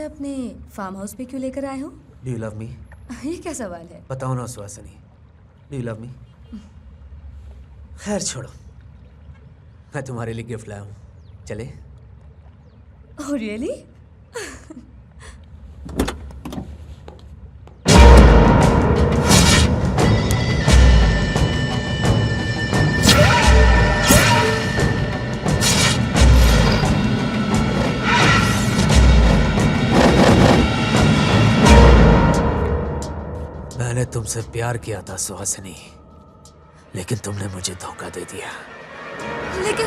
मुझे अपने farm house पे क्यों लेकर आए हो? Do you love me? ये क्या सवाल है? बताओ ना Suhasini, do you love me? खैर छोड़ो, मैं तुम्हारे लिए गिफ्ट लाया हूँ, चले? Oh really? मैंने तुमसे प्यार किया था सुहासिनी, लेकिन तुमने मुझे धोखा दे दिया। लेकिन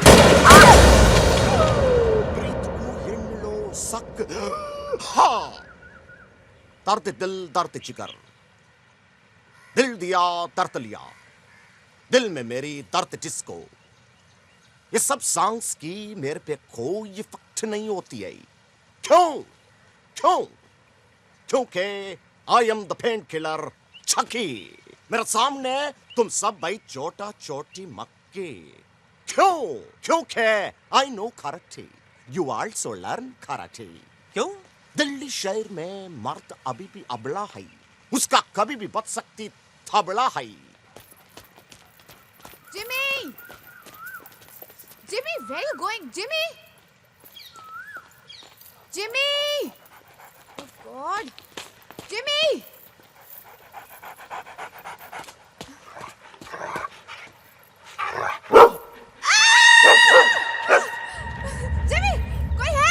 दर्द दिल दर्द जिगर, दिल दिया दर्द लिया, दिल में मेरी दर्द जिसको। ये सब सॉन्ग्स की मेरे पे कोई इफेक्ट नहीं होती है। क्यों? क्यों? क्योंकि I am the painkiller छकी। मेरे सामने तुम सब भाई छोटा छोटी मक्के। क्यों? क्योंकि I know karate, you also learn karate. क्यों? दिल्ली शहर में मर्द अभी भी अबला है, उसका कभी भी बच सकती थबला है। Jimmy! Jimmy, where are you going? Jimmy! Jimmy! Oh God! Jimmy! Jimmy, कोई है?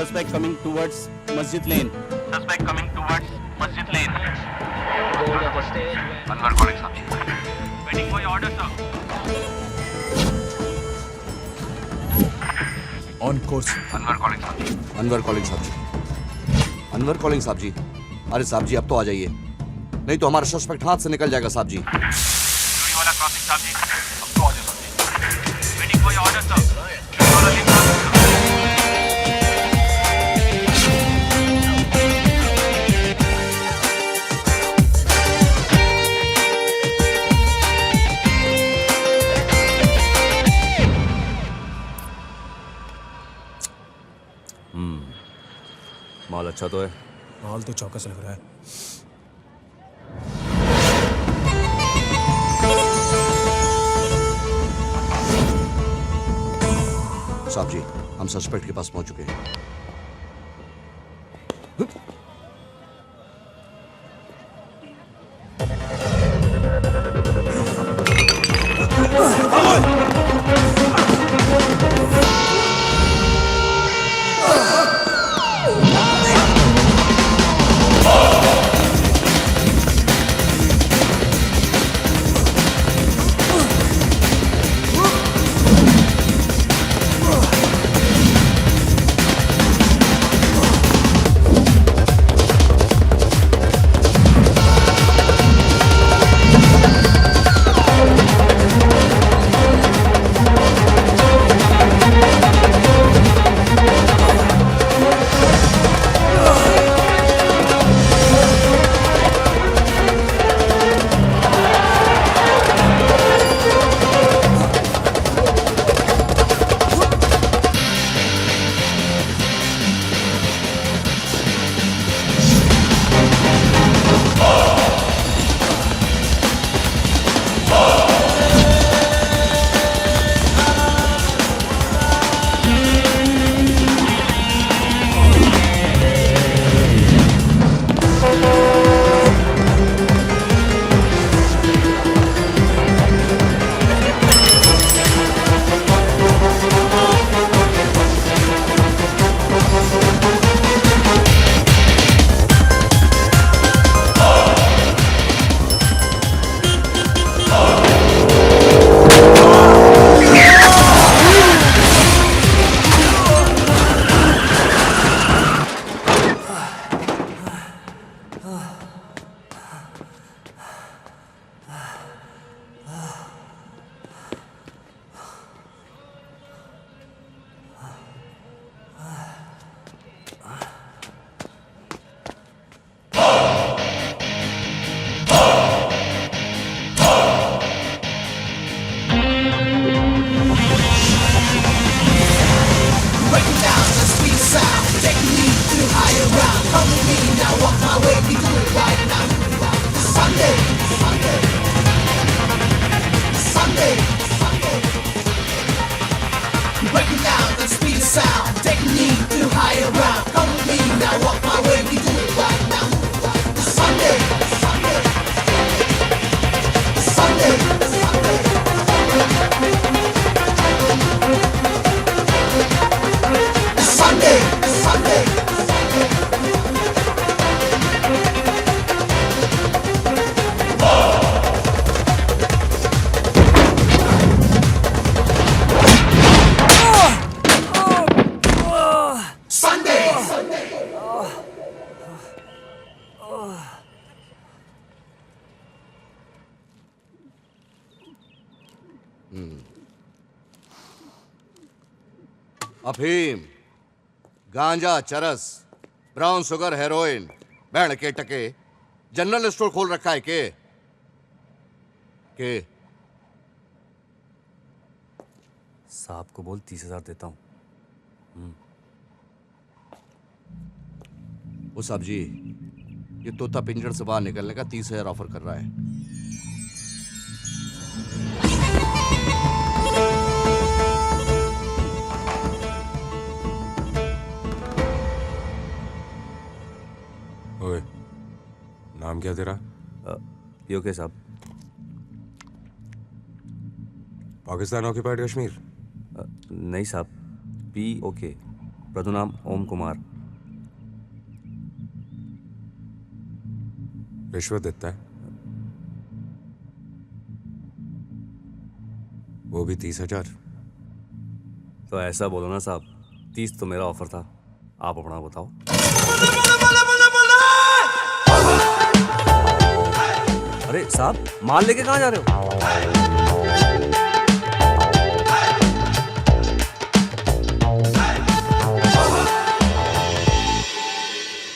Suspect coming towards Masjid Lane. Suspect coming towards Masjid Lane. Board of the stage. Anwar calling Sabji. Waiting for your order, sir. On course. Anwar calling Sabji. Anwar calling साहब जी। Anwar calling साहब जी। अरे साहब जी अब तो आ जाइए, नहीं तो हमारा सस्पेक्ट हाथ से निकल जाएगा साहब जी। चूड़ी वाला क्रॉसिंग Sabji. अब तो आ जाओ Sabji. Waiting for your order, sir. चूड़ी वाला लिंक क्रॉसिंग। माल अच्छा तो है। माल तो चौकस लग रहा है। साहब जी हम सस्पेक्ट के पास पहुंच चुके हैं। अफीम, गांजा, चरस, ब्राउन शुगर, हेरोइन, बैंड के टके, जनरल स्टोर खोल रखा है के साहब को बोल 30,000 देता हूँ। वो साहब जी, ये तोता पिंजड़ से बाहर निकलने का 30,000 ऑफर कर रहा है। ओए, नाम क्या तेरा? योके साहब। पाकिस्तान ऑक्यूपाइड कश्मीर? नहीं साहब, POK, पदनाम ओम कुमार। रिश्वत देता है? वो भी 30,000? तो ऐसा बोलो ना साहब, 30 तो मेरा ऑफर था, आप अपना बताओ। अरे साहब, माल लेके कहाँ जा रहे हो?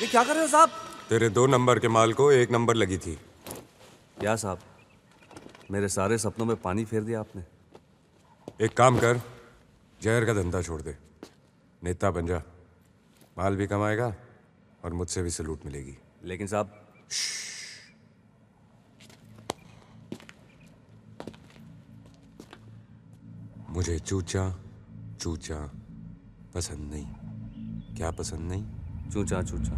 ये क्या कर रहे हो साहब? तेरे 2 नंबर के माल को 1 नंबर लगी थी। क्या साहब, मेरे सारे सपनों में पानी फेर दिया आपने। एक काम कर, जहर का धंधा छोड़ दे, नेता बन जा, माल भी कमाएगा और मुझसे भी सलूट मिलेगी। लेकिन साहब, मुझे चूचा चूचा पसंद नहीं। क्या पसंद नहीं? चूचा चूचा।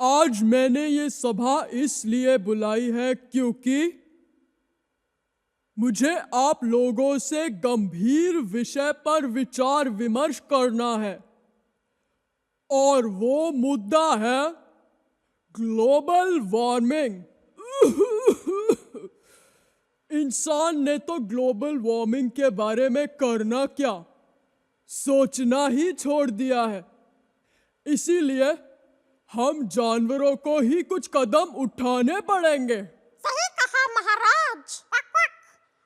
आज मैंने ये सभा इसलिए बुलाई है क्योंकि मुझे आप लोगों से गंभीर विषय पर विचार विमर्श करना है, और वो मुद्दा है ग्लोबल वार्मिंग। इंसान ने तो ग्लोबल वार्मिंग के बारे में करना क्या, सोचना ही छोड़ दिया है। इसीलिए हम जानवरों को ही कुछ कदम उठाने पड़ेंगे। सही कहा महाराज।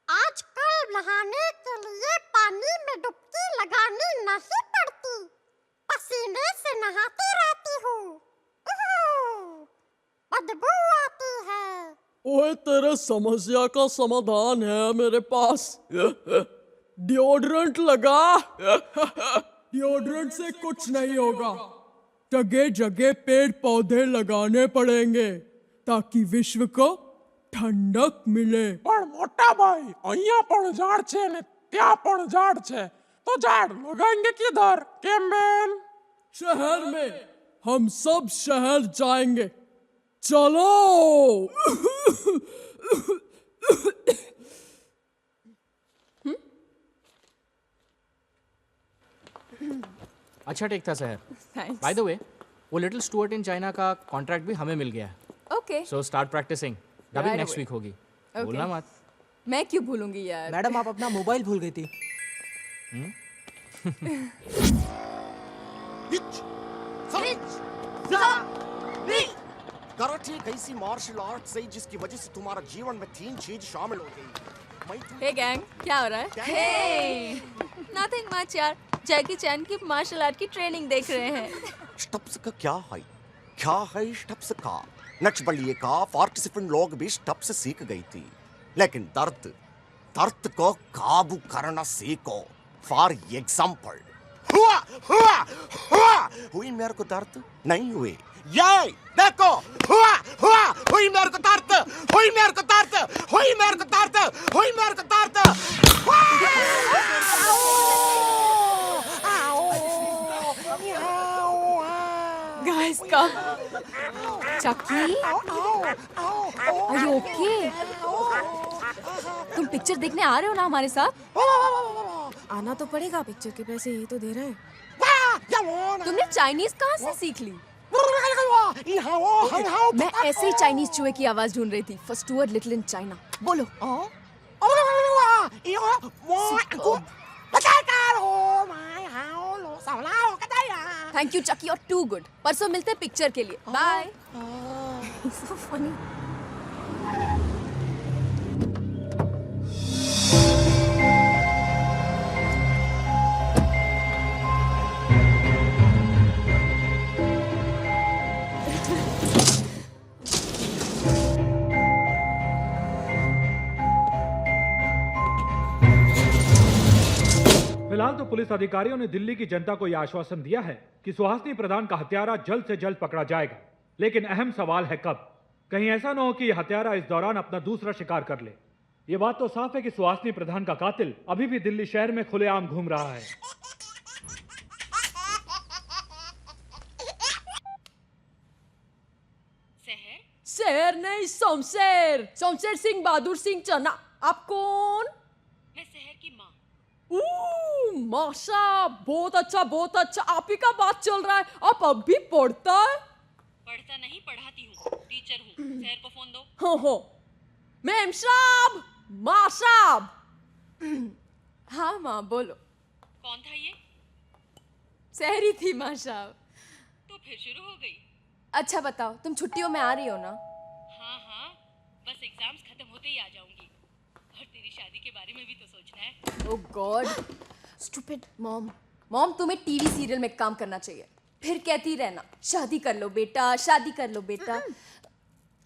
आजकल नहाने के लिए पानी में डुबकी लगानी नहीं पड़ती, पसीने से नहाती रहती हूँ। बदबू आती है। ओए, तेरे समस्या का समाधान है मेरे पास। डिओड्रेंट लगा। डिओड्रेंट से कुछ नहीं होगा, जगह जगह पेड़ पौधे लगाने पड़ेंगे ताकि विश्व को ठंडक मिले। પણ મોટા ભાઈ, અહીંયા પણ ઝાડ છે ને ત્યાં પણ ઝાડ છે, તો ઝાડ લગાएंगे किधर? कैमन? शहर में। हम सब शहर जाएंगे, चलो। अच्छा टेक था शहर। बाय द वे, वो लिटिल स्टुअर्ट इन चाइना का कॉन्ट्रैक्ट भी हमें मिल गया है। Okay, so start practising. Dubbing next week होगी। भूलना मत। मैं क्यों भूलूंगी यार। मैडम, आप अपना मोबाइल भूल गई थी। कराटे एक ऐसी मार्शल आर्ट है जिसकी वजह से तुम्हारा जीवन में 3 चीज शामिल हो गई। हे गैंग, क्या हो रहा है? हे, नथिंग मच यार, जैकी चैन की मार्शल आर्ट की ट्रेनिंग देख रहे हैं। स्टप्स का क्या है स्टप्स का? नक्शबंदी का पार्टिसिपेंट लोग भी स्टप्स सीख गई थी, लेकिन दर्द को काबू करना सीखो। फॉर एग्जाम्पल, हुई मेरे को दर्द नहीं हुई, ये देखो हुई मेरे को दर्द, हुई मेरे को दर्द, हुई मेरे को दर्द, हुई मेरे को दर्द। Guys, come. Chucky? Are you okay? तुम पिक्चर देखने आ रहे हो ना हमारे साथ? आना तो पड़ेगा, पिक्चर के पैसे यही तो दे रहे हैं। तुमने चाइनीज कहाँ से सीख ली? मैं ऐसे ही चाइनीज चूहे की आवाज ढूंढ रही थी। For Stuart Little in China. बोलो। थैंक यू चकी, और टू गुड। परसों मिलते हैं पिक्चर के लिए। बाय। So funny. फिलहाल तो पुलिस अधिकारियों ने दिल्ली की जनता को यह आश्वासन दिया है कि सुहासिनी प्रधान का हत्यारा जल्द से जल्द पकड़ा जाएगा, लेकिन अहम सवाल है कब। कहीं ऐसा न हो कि यह हत्यारा इस दौरान अपना दूसरा शिकार कर ले। यह बात तो साफ है कि सुहासिनी प्रधान का कातिल अभी भी दिल्ली शहर में खुलेआम घूम रहा है। शेर नहीं, शमशेर। शमशेर सिंह बहादुर सिंह चन्ना। आप कौन? मैं शहर की माँ। माशा, बहुत अच्छा बहुत अच्छा। आप ही का बात चल रहा है। आप अब भी पढ़ता है? पढ़ता नहीं, पढ़ाती हूँ, टीचर हूँ। शहर को फोन दो। हो मैम साहब, माँ साहब। हाँ माँ बोलो। कौन था ये? शहरी थी माँ साहब। तो फिर शुरू हो गई। अच्छा बताओ, तुम छुट्टियों में आ रही हो ना? हाँ, बस एग्जाम्स खत्म होते ही आ जाऊंगी। और तेरी शादी के बारे में भी तो सोचना है। ओह गॉड, स्टूपिड मॉम तुम्हें टीवी सीरियल में काम करना चाहिए, फिर कहती रहना शादी कर लो बेटा, शादी कर लो बेटा।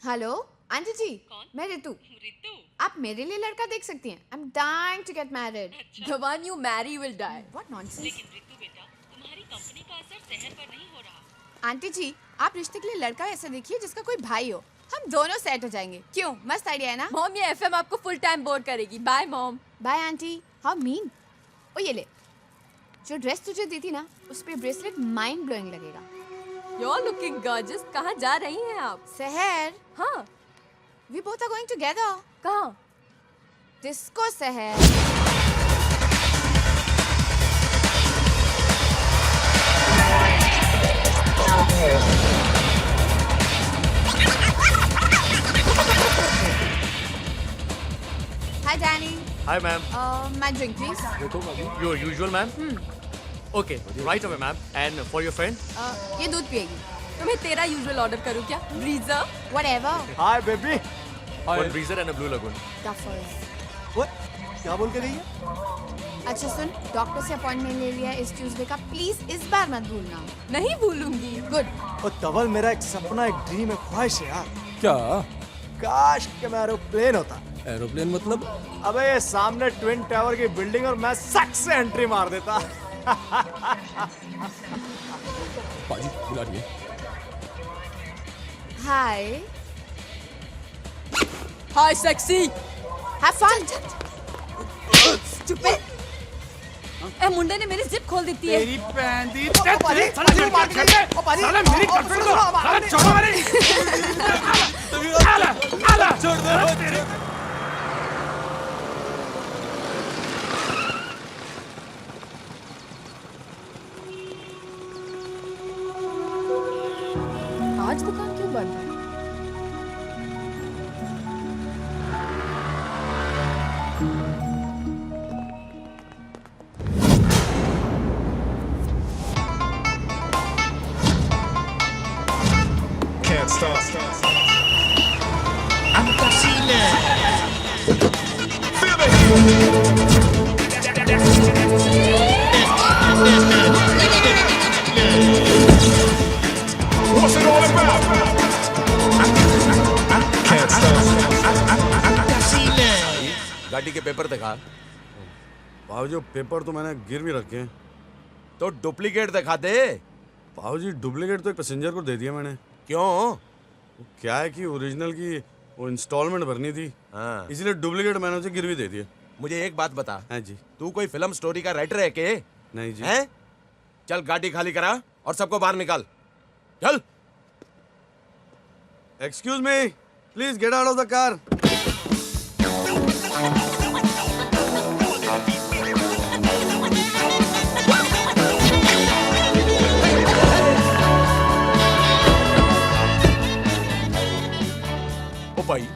हेलो आंटी जी। कौन? मैं रितु। रितु? आप मेरे लिए लड़का देख सकती हैं। I am dying to get married. The one you marry will die. What nonsense? लेकिन रितु बेटा, तुम्हारी कंपनी का असर शहर पर नहीं हो रहा। आंटी जी, आप रिश्ते के लिए लड़का ऐसा देखिए जिसका कोई भाई हो। हम दोनों सेट हो जाएंगे। क्यों? मस्त आइडिया है ना? मॉम ये एफएम आपको फुल टाइम बोर करेगी। Bye mom. Bye aunty. How mean. ओ ये ले, जो ड्रेस तुझे दी थी ना, उस पे ब्रेसलेट माइंड ब्लोइंग लगेगा। You're looking gorgeous. कहाँ जा रही हैं आप? शहर। हाँ। We both are going together. कहाँ? डिस्को शहर। Hi Danny. Hi ma'am. My drink please. Your usual ma'am? Okay, right away ma'am. And for your friend? ये दूध पिएगी। तुम्हें तेरा यूजुअल ऑर्डर करूँ क्या? ब्रीजर? Whatever. Hi baby. One breezer and a blue lagoon. Duffers. What? क्या बोल के गई है? अच्छा सुन, डॉक्टर से अपॉइंटमेंट ले लिया इस ट्यूसडे का, प्लीज इस बार मत भूलना। नहीं भूलूंगी। गुड। और तवल मेरा एक सपना, एक ड्रीम, एक ख्वाहिश है यार। क्या? काश कि मैं एरोप्लेन होता। एरोप्लेन मतलब? अबे ये सामने ट्विन टावर की बिल्डिंग और मैं सक से एंट्री मार देता। पाजी बुला रही है। Hi. Hi sexy. Have fun. Stupid. ए मुंडे ने मेरी जिप खोल दी है। तेरी बहन दी साला मार कर दे। साला मेरी गर्लफ्रेंड को साला छोड़ो मेरी। आला छोड़ दे तेरे। आज दुकान क्यों बंद है? Can't stop. I'm fascinated. Feel me? गाड़ी के पेपर दिखा। बाबूजी पेपर तो मैंने गिरवी रखे हैं। तो डुप्लीकेट दिखा दे। बाबूजी डुप्लीकेट तो एक पैसेंजर को दे दिया मैंने। क्यों? वो क्या है कि ओरिजिनल की वो इंस्टॉलमेंट भरनी थी। हाँ। इसलिए डुप्लीकेट मैंने उसे गिरवी दे दिया। मुझे एक बात बता। हाँ जी। तू कोई फिल्म स्टोरी का राइटर है के? नहीं जी। हैं? चल गाड़ी खाली करा और सबको बाहर निकाल। चल। Excuse me, please get out of the car. ओ भाई,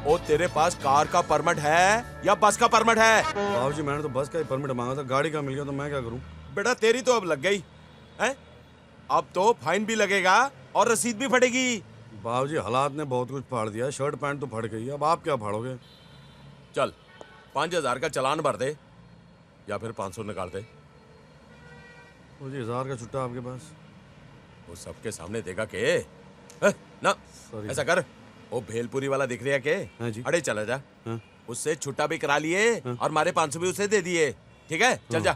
ओ तेरे पास कार का परमिट है या बस का परमिट है? बाबूजी मैंने तो बस का ही परमिट मांगा था, गाड़ी का मिल गया तो मैं क्या करूं? बेटा तेरी तो अब लग गई है, अब तो फाइन भी लगेगा और रसीद भी फटेगी। बाबूजी हालात ने बहुत कुछ फाड़ दिया, शर्ट पैंट तो फट गई, अब आप क्या फाड़ोगे? चल 5000 का चालान भर दे या फिर 500 निकाल दे। मुझे 1000 का छुट्टा आपके पास? वो सबके सामने देगा के ना। ऐसा कर, वो भेलपुरी वाला दिख रहा है के? हाँ जी। अरे चला जा। हाँ। उससे छुट्टा भी करा लिए और हमारे 500 भी उसे दे दिए। ठीक है, चल जा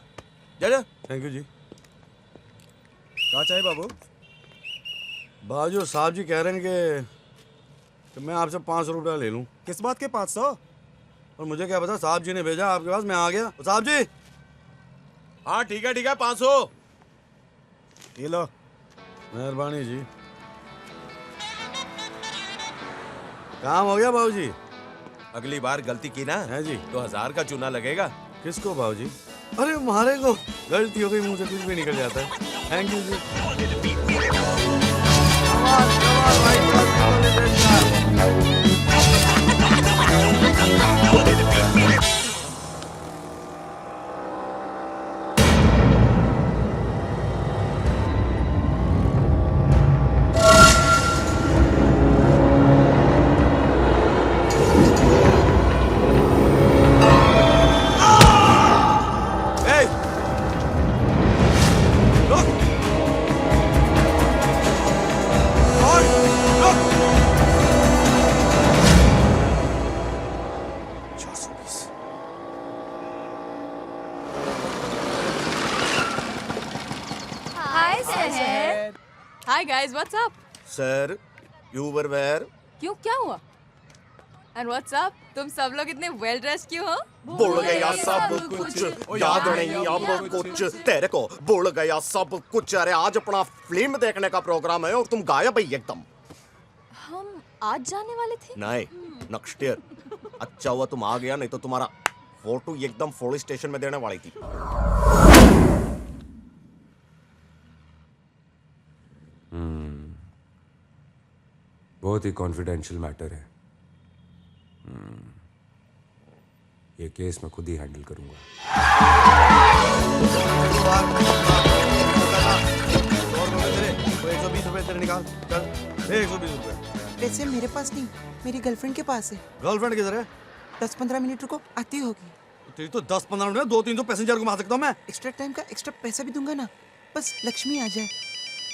जा जा। थैंक यू जी। क्या चाहिए बाबू? बाजू साहब जी कह रहे हैं कि मैं आपसे 500 रुपया ले लूं। किस बात के 500? और मुझे क्या पता, साहब जी ने भेजा आपके पास, मैं आ गया। साहब जी। हाँ ठीक है 500 ये लो। मेहरबानी जी। काम हो गया बाबूजी? अगली बार गलती की ना है जी तो 1000 का चूना लगेगा। किसको बाबूजी? अरे हमारे को गलती हो गई, मुंह से कुछ भी निकल जाता है। Thank you ji. Hi guys, what's up? Sir, you were where? क्यों, क्या हुआ? And what's up? तुम सब लोग इतने well dressed क्यों हो? बोल गया सब कुछ, याद नहीं अब कुछ तेरे को। बोल गया सब कुछ। अरे आज अपना फिल्म देखने का प्रोग्राम है और तुम गायब ही एकदम। हम आज जाने वाले थे। नहीं, नेक्स्ट ईयर। अच्छा हुआ तुम आ गया, नहीं तो तुम्हारा फोटो एकदम पुलिस स्टेशन में देने वाली थी। बहुत ही कॉन्फिडेंशियल मैटर है। ये केस मैं खुद ही हैंडल करूंगा। 120 रुपए तेरे निकाल, चल 120 रुपए। पैसे मेरे पास नहीं, मेरी गर्लफ्रेंड के पास है। गर्लफ्रेंड किधर है? 10-15 मिनट रुको, आती होगी। तेरी तो 10-15 मिनट में 200-300 पैसेंजर घुमा सकता हूँ मैं। एक्स्ट्रा टाइम का एक्स्ट्रा पैसा भी दूंगा ना, बस लक्ष्मी आ जाए।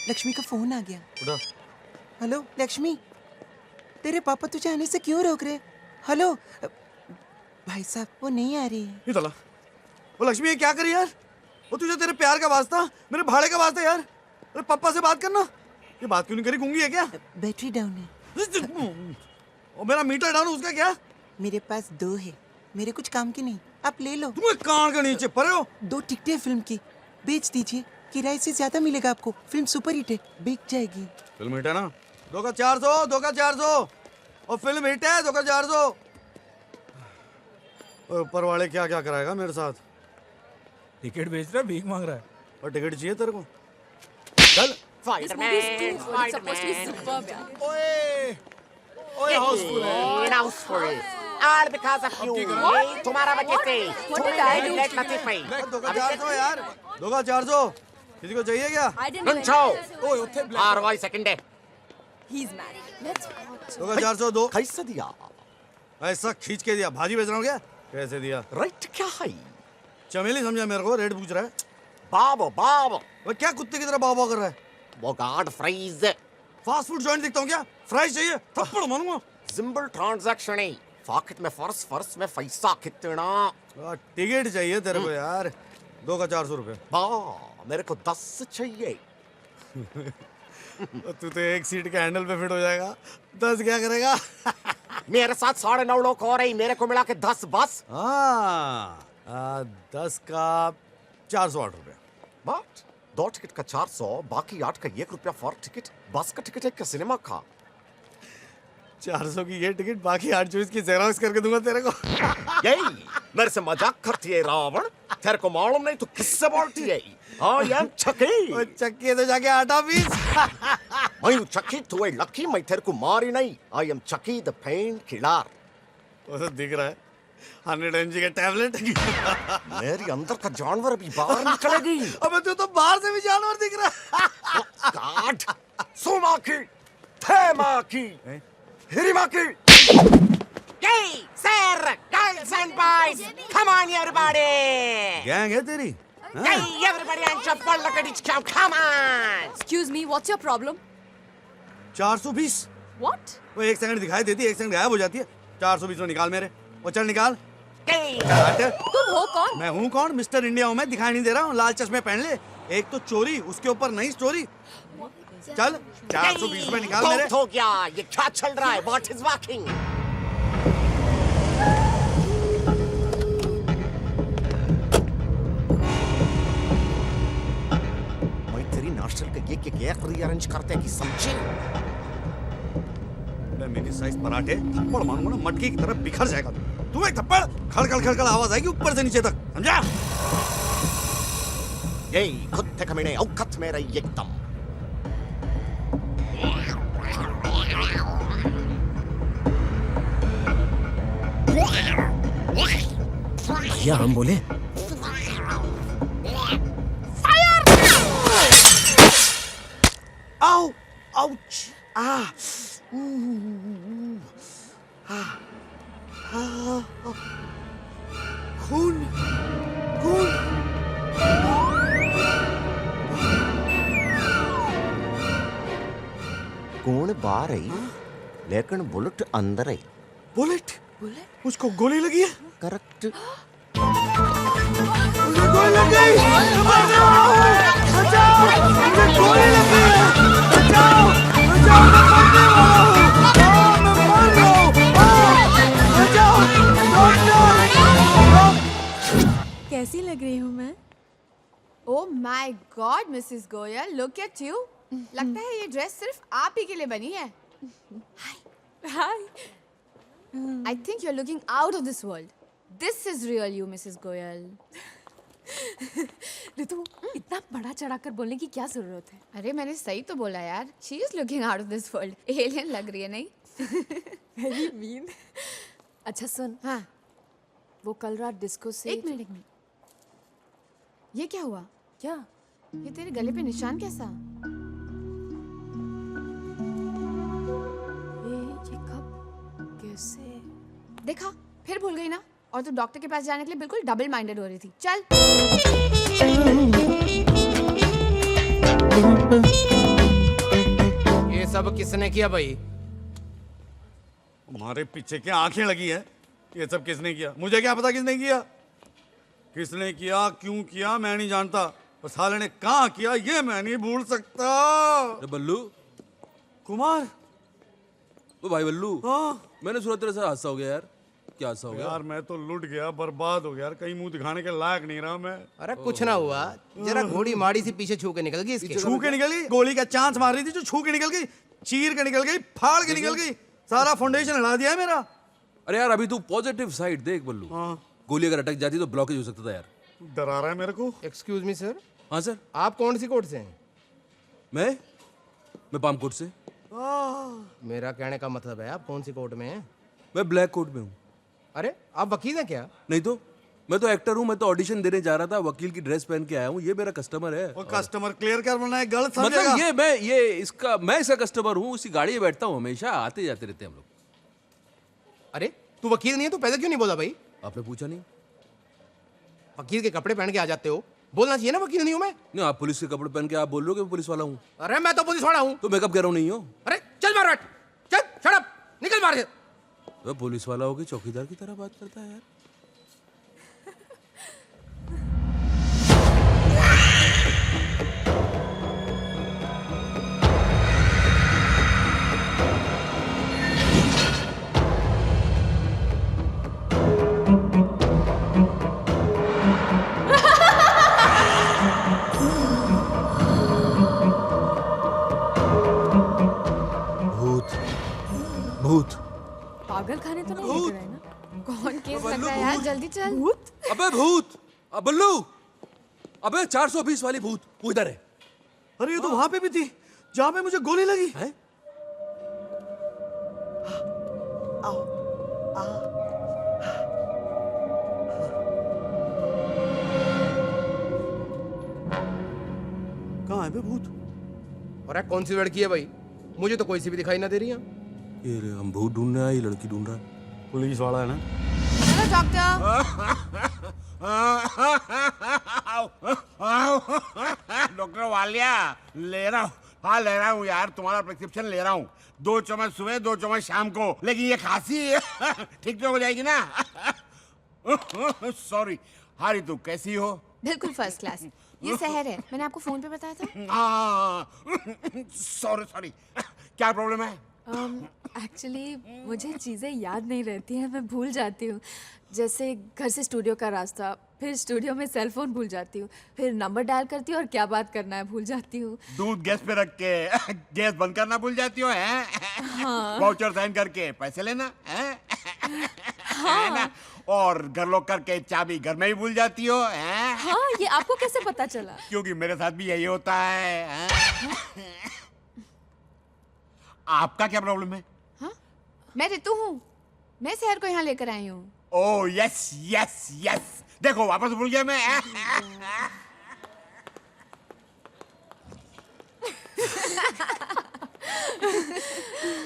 लक्ष्मी का फोन आ गया। उठा। हेलो लक्ष्मी, तेरे पापा तुझे आने से क्यों रोक रहे? हेलो भाई साहब, वो नहीं आ रही है। इधर ला। वो लक्ष्मी ये क्या करी यार? वो तुझे तेरे प्यार का वास्ता, मेरे भाड़े का वास्ता यार। अरे पापा से बात करना। ये बात क्यों नहीं करी? गूंगी है क्या? बैटरी डाउन है। और मेरा मीटर डाउन, उसका क्या? मेरे पास 2 है, मेरे कुछ काम की नहीं, आप ले लो। तुम कान के नीचे पड़े हो। 2 टिकटें फिल्म की, बेच दीजिए, किराए से ज्यादा मिलेगा आपको। फिल्म सुपर हिट है, बिक जाएगी। फिल्म हिट है ना? 2 का 400, 2 का 400। और फिल्म हिट है, 2 का 400। ऊपर वाले क्या क्या कराएगा मेरे साथ? टिकट बेच रहा है, भीख मांग रहा है। और टिकट चाहिए तेरे को? चल। ओए Housefull all because of you। तुम्हारा वजह से लेट लतीफ भाई। 2 का 400 यार, 2 का 400। किसी को चाहिए क्या? हार वाई सेकंड है। He's married. Let's watch. 2 का 400 दो। कैसे दिया? ऐसा खींच के दिया। भाजी बेच रहा हूँ क्या? कैसे दिया? राइट क्या है? चमेली समझा मेरे को, रेट पूछ रहा है। बाबो बाबो। वो क्या कुत्ते की तरह बाबा कर रहा है? वो guard fries. Fast food joint दिखता हूँ क्या? फ्राइज चाहिए, थप्पड़ मारूंगा। सिंपल ट्रांजैक्शन है, पॉकेट में फर्स फर्स में पैसा कितना। टिकट चाहिए तेरे को यार, 2 का 400 रुपए। मेरे को 10 चाहिए। तू तो एक सीट के हैंडल पे फिट हो जाएगा, 10 क्या करेगा? मेरे साथ 9.5 लोग और हैं, मेरे को मिला के 10 बस। 10 का 408 रुपए। बट 2 टिकट का 400, बाकी 8 का 1 रुपया फॉर टिकट। बस का टिकट है क्या सिनेमा का? 400 की ये टिकट, बाकी 8 चॉइस की जेरोक्स करके दूंगा तेरे को। यही मेरे से मजाक करती है रावण? तेरे को मालूम नहीं तो किससे बोलती है? हाँ यार चक्की। चक्की है तो जाके आटा पीस। मैं हूँ चक्की, तू है लकी, मैं तेरे को मारी नहीं। आई एम चक्की द पेन किलर। वो तो दिख रहा है, 100 mg का टैबलेट। मेरी अंदर का जानवर अभी बाहर निकलेगी। अबे तू तो बाहर से भी जानवर दिख रहा है। God, सुमाकी, थेमाकी, हिरिमाकी। Hey, sir, girls and boys, come on, everybody! Gang है तेरी? Hey, everybody, and jump on like a ditch cow, come on! Excuse me, what's your problem? 420। What? वो 1 सेकंड दिखाई देती है, 1 सेकंड गायब हो जाती है। 420 में निकाल मेरे। वो चल निकाल। तुम हो कौन? मैं हूँ कौन? मिस्टर इंडिया हूँ मैं, दिखाई नहीं दे रहा हूँ? लाल चश्मे पहन ले। एक तो चोरी, उसके ऊपर नई स्टोरी। चल 420 में निकाल मेरे। बहुत हो गया, ये क्या चल रहा है? What is working? मैं तेरी नाश्ते का ये केक रीअरेंज करते हैं कि समझे? मिनी साइज पराठे, थप्पड़ मारूंगा ना मटकी की तरह बिखर जाएगा तू। एक थप्पड़, खड़खड़ खड़खड़ आवाज आएगी ऊपर से नीचे तक, समझा? यही कुत्ते कमीने औकात में रही एकदम। भैया हम बोले आओ, आउच, खून, खून। कौन बाहर आई, लेकिन बुलेट अंदर आई। बुलेट? उसको गोली लगी है? करेक्ट। मुझे गोली लग गई। बचाओ, बचाओ, मुझे गोली लग गई है। बचाओ, बचाओ, मैं मरने वाला हूँ। मैं मर रहा हूँ। बचाओ, डॉक्टर। कैसी लग रही हूँ मैं? Oh my God, Mrs. Goyal, look at you. लगता है ये ड्रेस सिर्फ आप ही के लिए बनी है। Hi. I think you're looking out of this world. This is real you, Mrs. Goyal. ऋतु, इतना बड़ा चढ़ाकर बोलने की क्या जरूरत है? अरे मैंने सही तो बोला यार। She is looking out of this world. Alien लग रही है नहीं? Very mean. अच्छा सुन, हाँ, वो कल रात डिस्को से। एक मिनट। ये क्या हुआ? क्या? ये तेरे गले पे निशान कैसा? ये कब? कैसे? देखा, फिर भूल गई ना? और तू डॉक्टर के पास जाने के लिए बिल्कुल डबल माइंडेड हो रही थी। चल। ये सब किसने किया भाई? तुम्हारे पीछे क्या आंखें लगी है? ये सब किसने किया? मुझे क्या पता किसने किया? किसने किया, क्यों किया, मैं नहीं जानता। और साले ने कहाँ किया ये मैं नहीं भूल सकता। बल्लू कुमार। वो भाई बल्लू, हाँ? मैंने सुना तेरे साथ हादसा हो गया यार। क्या हादसा हो गया? यार मैं तो लुट गया, बर्बाद हो गया यार, कहीं मुंह दिखाने के लायक नहीं रहा मैं। अरे कुछ ना हुआ, जरा घोड़ी माड़ी सी पीछे छू के निकल गई इसके। छू के निकल गई? गोली का चांस मार रही थी जो छू के निकल गई, चीर के निकल गई, फाड़ के निकल गई, सारा फाउंडेशन हिला दिया है मेरा। अरे यार अभी तू पॉजिटिव साइड देख बल्लू। गोली अगर अटक जाती तो ब्लॉकेज हो सकता था यार। डरा रहा है मेरे को। Excuse me sir. हाँ सर। आप कौन सी कोर्ट से हैं? मैं पामकोट से। मेरा कहने का मतलब है आप कौन सी कोर्ट में हैं? मैं ब्लैक कोट में हूँ। अरे आप वकील हैं क्या? नहीं तो, मैं तो एक्टर हूँ। मैं तो ऑडिशन देने जा रहा था, वकील की ड्रेस पहन के आया हूँ। ये मेरा कस्टमर है। वो कस्टमर क्लियर कर वरना गलत समझेगा। मतलब मैं इसका कस्टमर हूँ। इसी गाड़ी में बैठता हूँ हमेशा, आते जाते रहते हैं हम लोग। अरे तू वकील नहीं है तो पहले क्यों नहीं बोला भाई? आपने पूछा नहीं? वकील के कपड़े पहन के आ जाते हो, बोलना चाहिए ना वकील नहीं हूं मैं। नहीं, आप पुलिस के कपड़े पहन के आप बोल रहे हो कि मैं पुलिस वाला हूँ। अरे मैं तो पुलिस वाला हूँ। तो मैं कब कह रहा हूँ नहीं हो? अरे चल बाहर बैठ, चल शट अप, निकल बाहर से। तो पुलिस वाला होकर चौकीदार की तरह बात करता है यार। भूत पागल खाने तो नहीं लेकर आए ना? कौन केस लग रहा है यार, जल्दी चल। भूत? अबे भूत, अब बल्लू, अबे 420 वाली भूत वो इधर है। अरे ये तो वहां पे भी थी जहां पे मुझे गोली लगी है। कहाँ है बे भूत? अरे कौन सी लड़की है भाई, मुझे तो कोई सी भी दिखाई ना दे रही है। ये रे, हम भूत ढूंढ रहे हैं, ये लड़की ढूंढ रहा है। पुलिस वाला है ना? Hello doctor. डॉक्टर वालिया ले रहा हूँ, हाँ ले रहा हूँ यार, तुम्हारा प्रिस्क्रिप्शन ले रहा हूँ। 2 चम्मच सुबह 2 चम्मच शाम को, लेकिन ये खांसी ठीक तो हो जाएगी ना? सॉरी। हारी तू कैसी हो? बिल्कुल फर्स्ट क्लास। ये शहर है, मैंने आपको फोन पे बताया था। सॉरी सॉरी, क्या प्रॉब्लम है? एक्चुअली मुझे चीज़ें याद नहीं रहती हैं, मैं भूल जाती हूँ। जैसे घर से स्टूडियो का रास्ता, फिर स्टूडियो में सेल फोन भूल जाती हूँ, फिर नंबर डायल करती हूँ और क्या बात करना है भूल जाती हूँ। दूध गैस पे रख के गैस बंद करना भूल जाती हो, हैं? हाँ। वाउचर साइन करके पैसे लेना, हैं? है ना? और घर लॉक करके चाबी घर में ही भूल जाती हो, हैं? हाँ, ये आपको कैसे पता चला? क्योंकि मेरे साथ भी यही होता है, हैं? आपका क्या प्रॉब्लम है? हाँ? मैं रितु हूँ, मैं शहर को यहाँ लेकर आई हूँ। ओह यस यस यस, देखो वापस भूल गया मैं।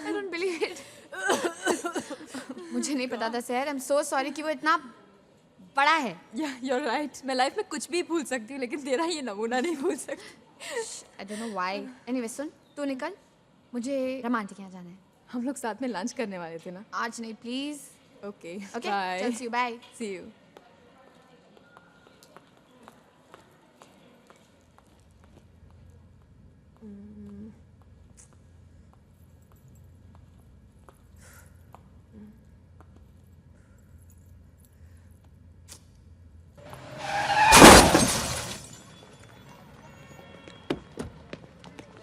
I don't believe it. मुझे नहीं पता था sir, I am so sorry कि वो इतना बड़ा है। You're right, मैं लाइफ में कुछ भी भूल सकती हूँ, लेकिन तेरा ये नमूना नहीं भूल सकती। I don't know why. Anyway, सुन, तू निकल, मुझे रमांटिक यहाँ जाना है। हम लोग साथ में लंच करने वाले थे ना? आज नहीं प्लीज। Okay okay, bye. चल see you, bye. See you.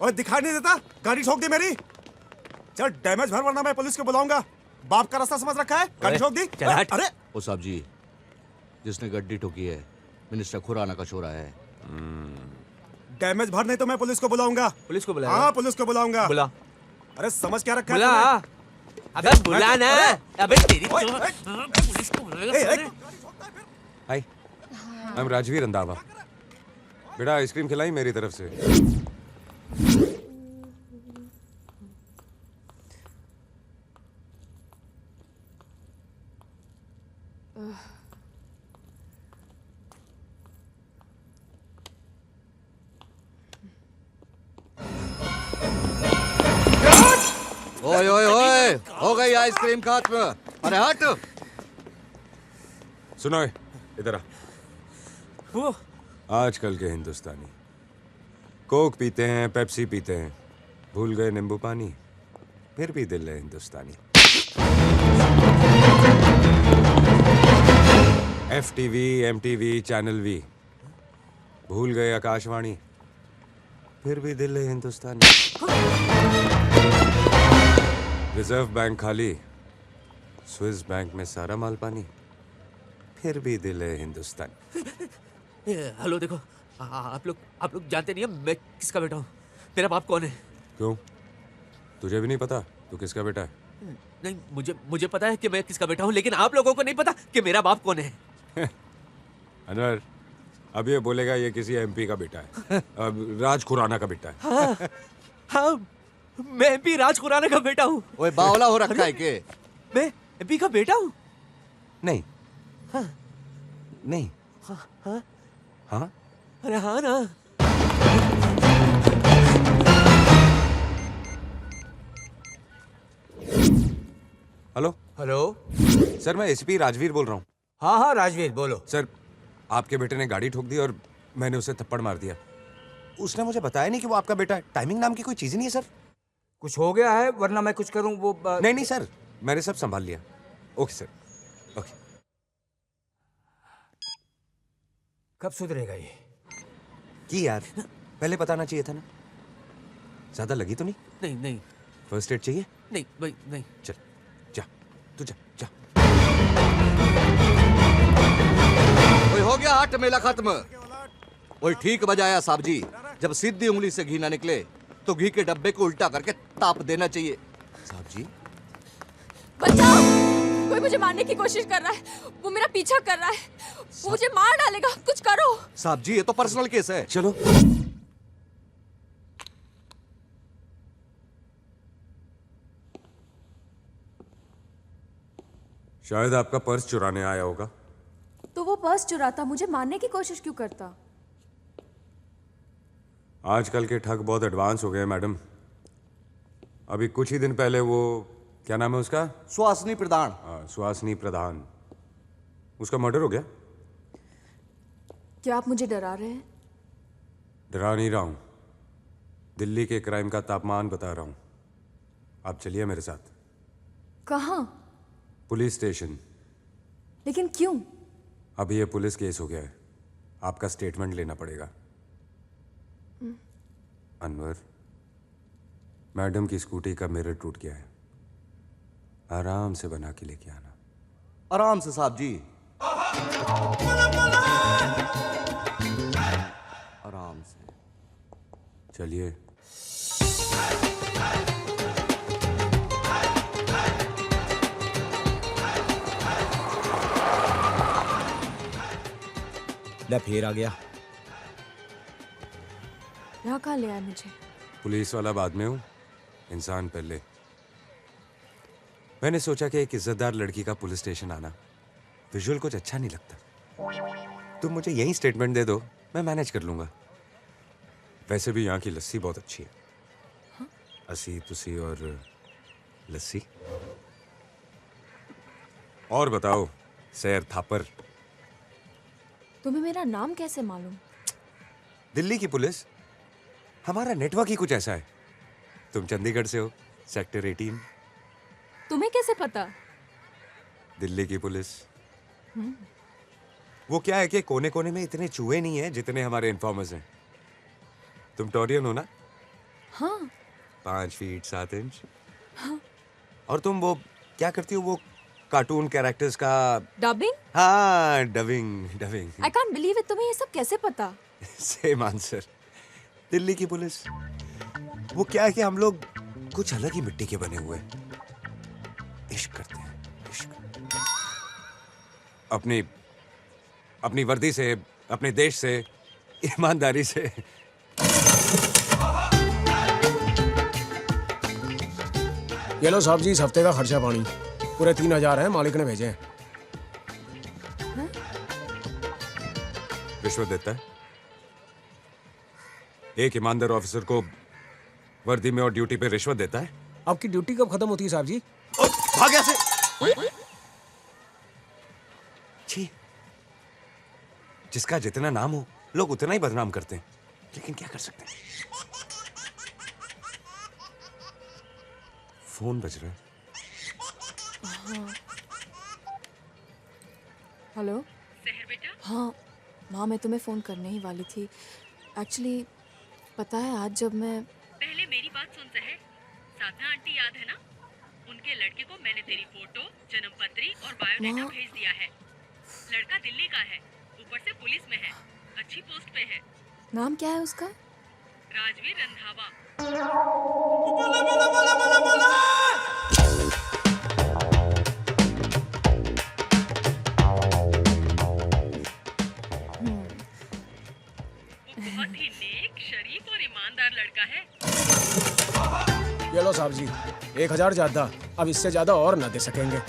और दिखाई नहीं देता, गाड़ी ठोक दी मेरी। चल डैमेज भर, वरना मैं पुलिस को बुलाऊंगा। बाप का रास्ता समझ रखा है, गाड़ी ठोक दी। अरे ओ साहब जी, जिसने गड्डी ठोकी है मिनिस्टर खुराना का छोरा है। डैमेज भर, नहीं तो मैं पुलिस को बुलाऊंगा। पुलिस को बुला? हाँ पुलिस को बुलाऊंगा। बुला। अरे समझ क्या रखा है बुला। अबे बुला ना। अबे तेरी पुलिस को बुलाएगा। हाय, आई एम राजवीर रंधावा। बेटा आइसक्रीम खिलाई मेरी तरफ से। ओए ओए ओए, हो गई आइसक्रीम खत्म। अरे हट। सुनो इधर आ। वो आजकल के हिंदुस्तानी कोक पीते हैं, पेप्सी पीते हैं, भूल गए नींबू पानी, फिर भी दिल है हिंदुस्तानी। FTV, MTV, चैनल V, भूल गए आकाशवाणी, फिर भी दिल है हिंदुस्तानी। रिजर्व बैंक खाली, स्विस बैंक में सारा माल पानी, फिर भी दिल है हिंदुस्तानी। हेलो देखो, आप लोग जानते नहीं है मैं किसका बेटा हूँ। मेरा बाप कौन है? क्यों, तुझे भी नहीं पता तू किसका बेटा है? नहीं, मुझे पता है कि मैं किसका बेटा हूँ, लेकिन आप लोगों को नहीं पता कि मेरा बाप कौन है। अनवर, अब ये बोलेगा ये किसी MP का बेटा है। अब राज खुराना का बेटा है। हाँ, मैं MP राज खुराना का बेटा हूँ। ओए बावला हो रखा है के? मैं MP का बेटा हूँ? नहीं। हाँ। नहीं। हाँ हाँ हाँ अरे हाँ ना। हेलो हेलो सर, मैं एसपी राजवीर बोल रहा हूँ। हाँ हाँ राजवीर बोलो। सर, आपके बेटे ने गाड़ी ठोक दी और मैंने उसे थप्पड़ मार दिया। उसने मुझे बताया नहीं कि वो आपका बेटा है। टाइमिंग नाम की कोई चीज ही नहीं है सर। कुछ हो गया है वरना मैं कुछ करूं वो नहीं नहीं सर, मैंने सब संभाल लिया। Okay sir, okay. कब सुधरेगा ये? की यार, पहले बताना चाहिए था ना। ज्यादा लगी तो नहीं? नहीं नहीं। फर्स्ट एड चाहिए? नहीं भाई नहीं। चल जा, तू जा जा। ओए हो गया हट मेला खत्म। ओए ठीक बजाया साहब जी। जब सीधी उंगली से घी ना निकले तो घी के डब्बे को उल्टा करके ताप देना चाहिए। साहब जी बचाओ! कोई मुझे मारने की कोशिश कर रहा है। वो मेरा पीछा कर रहा है। वो मुझे मार डालेगा। कुछ करो। साहब जी ये तो पर्सनल केस है। चलो। शायद आपका पर्स चुराने आया होगा। तो वो पर्स चुराता मुझे मारने की कोशिश क्यों करता? आजकल के ठग बहुत एडवांस हो गए मैडम। अभी कुछ ही दिन पहले वो, क्या नाम है उसका? सुहासिनी प्रधान। हाँ, सुहासिनी प्रधान। उसका मर्डर हो गया। क्या आप मुझे डरा रहे हैं? डरा नहीं रहा हूं, दिल्ली के क्राइम का तापमान बता रहा हूं। आप चलिए मेरे साथ। कहाँ? Police station. लेकिन क्यों? अभी ये पुलिस केस हो गया है, आपका स्टेटमेंट लेना पड़ेगा। अनवर, मैडम की स्कूटी का मिरर टूट गया है, आराम से बना के लेके आना। आराम से साहब जी, आराम से। चलिए। ले फिर आ गया। यहाँ कहाँ ले आया मुझे? पुलिस वाला बाद में हूं, इंसान पहले। मैंने सोचा कि एक इज्जतदार लड़की का पुलिस स्टेशन आना विजुअल कुछ अच्छा नहीं लगता। तुम मुझे यही स्टेटमेंट दे दो, मैं मैनेज कर लूंगा। वैसे भी यहाँ की लस्सी बहुत अच्छी है। हाँ? असी तुसी और लस्सी। और बताओ सैर थापर, तुम्हें मेरा नाम कैसे मालूम? दिल्ली की पुलिस, हमारा नेटवर्क ही कुछ ऐसा है। तुम चंडीगढ़ से हो, सेक्टर 18। तुम्हें कैसे पता? दिल्ली की पुलिस। वो क्या है कि कोने कोने में इतने चूहे नहीं हैं जितने हमारे इन्फॉर्मर्स हैं। तुम टोरियन हो ना? हाँ। 5 फीट 7 इंच। हाँ। और तुम वो क्या करती हो, वो कार्टून कैरेक्टर्स का डबिंग? हाँ, dubbing. I can't believe it. तुम्हें ये सब कैसे पता? Same answer. दिल्ली की पुलिस, वो क्या है कि हम लोग कुछ अलग ही मिट्टी के बने हुए हैं। इश्क करते हैं, इश्क। अपनी वर्दी से, अपने देश से, ईमानदारी से। ये लो साहब जी, इस हफ्ते का खर्चा पानी पूरे 3000 है, मालिक ने भेजे हैं। रिश्वत देता है? एक ईमानदार ऑफिसर को वर्दी में और ड्यूटी पे रिश्वत देता है? आपकी ड्यूटी कब खत्म होती है साहब जी? भाग यहाँ से। छी, जिसका जितना नाम हो लोग उतना ही बदनाम करते हैं, लेकिन क्या कर सकते हैं। फोन बज रहा है। हाँ। हेलो सहर बेटा? हाँ माँ, मैं तुम्हें फ़ोन करने ही वाली थी। एक्चुअली पता है, आज जब मैं पहले मेरी बात सुन सहर। साधना आंटी याद है ना? उनके लड़के को मैंने तेरी फोटो, जन्मपत्री और बायोडाटा भेज दिया है। लड़का दिल्ली का है, ऊपर से पुलिस में है, अच्छी पोस्ट पे है। नाम क्या है उसका? राजवीर रंधावा। बहुत ही नेक, शरीफ और ईमानदार लड़का है। ये लो साहब जी, 1000 ज्यादा, अब इससे ज्यादा और ना दे सकेंगे।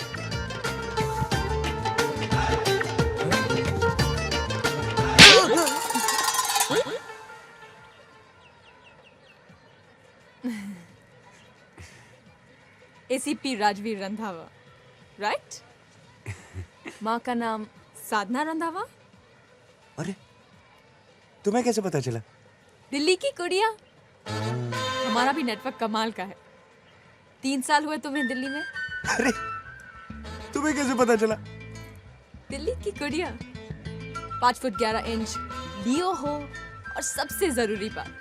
ACP Rajveer Randhawa, right? माँ का नाम साधना रंधावा। अरे तुम्हें कैसे पता चला? दिल्ली की कुड़िया। हमारा भी नेटवर्क कमाल का है। 3 साल हुए तुम्हें दिल्ली में। अरे तुम्हें कैसे पता चला? दिल्ली की कुड़िया, 5 फुट 11 इंच, लियो हो, और सबसे जरूरी बात,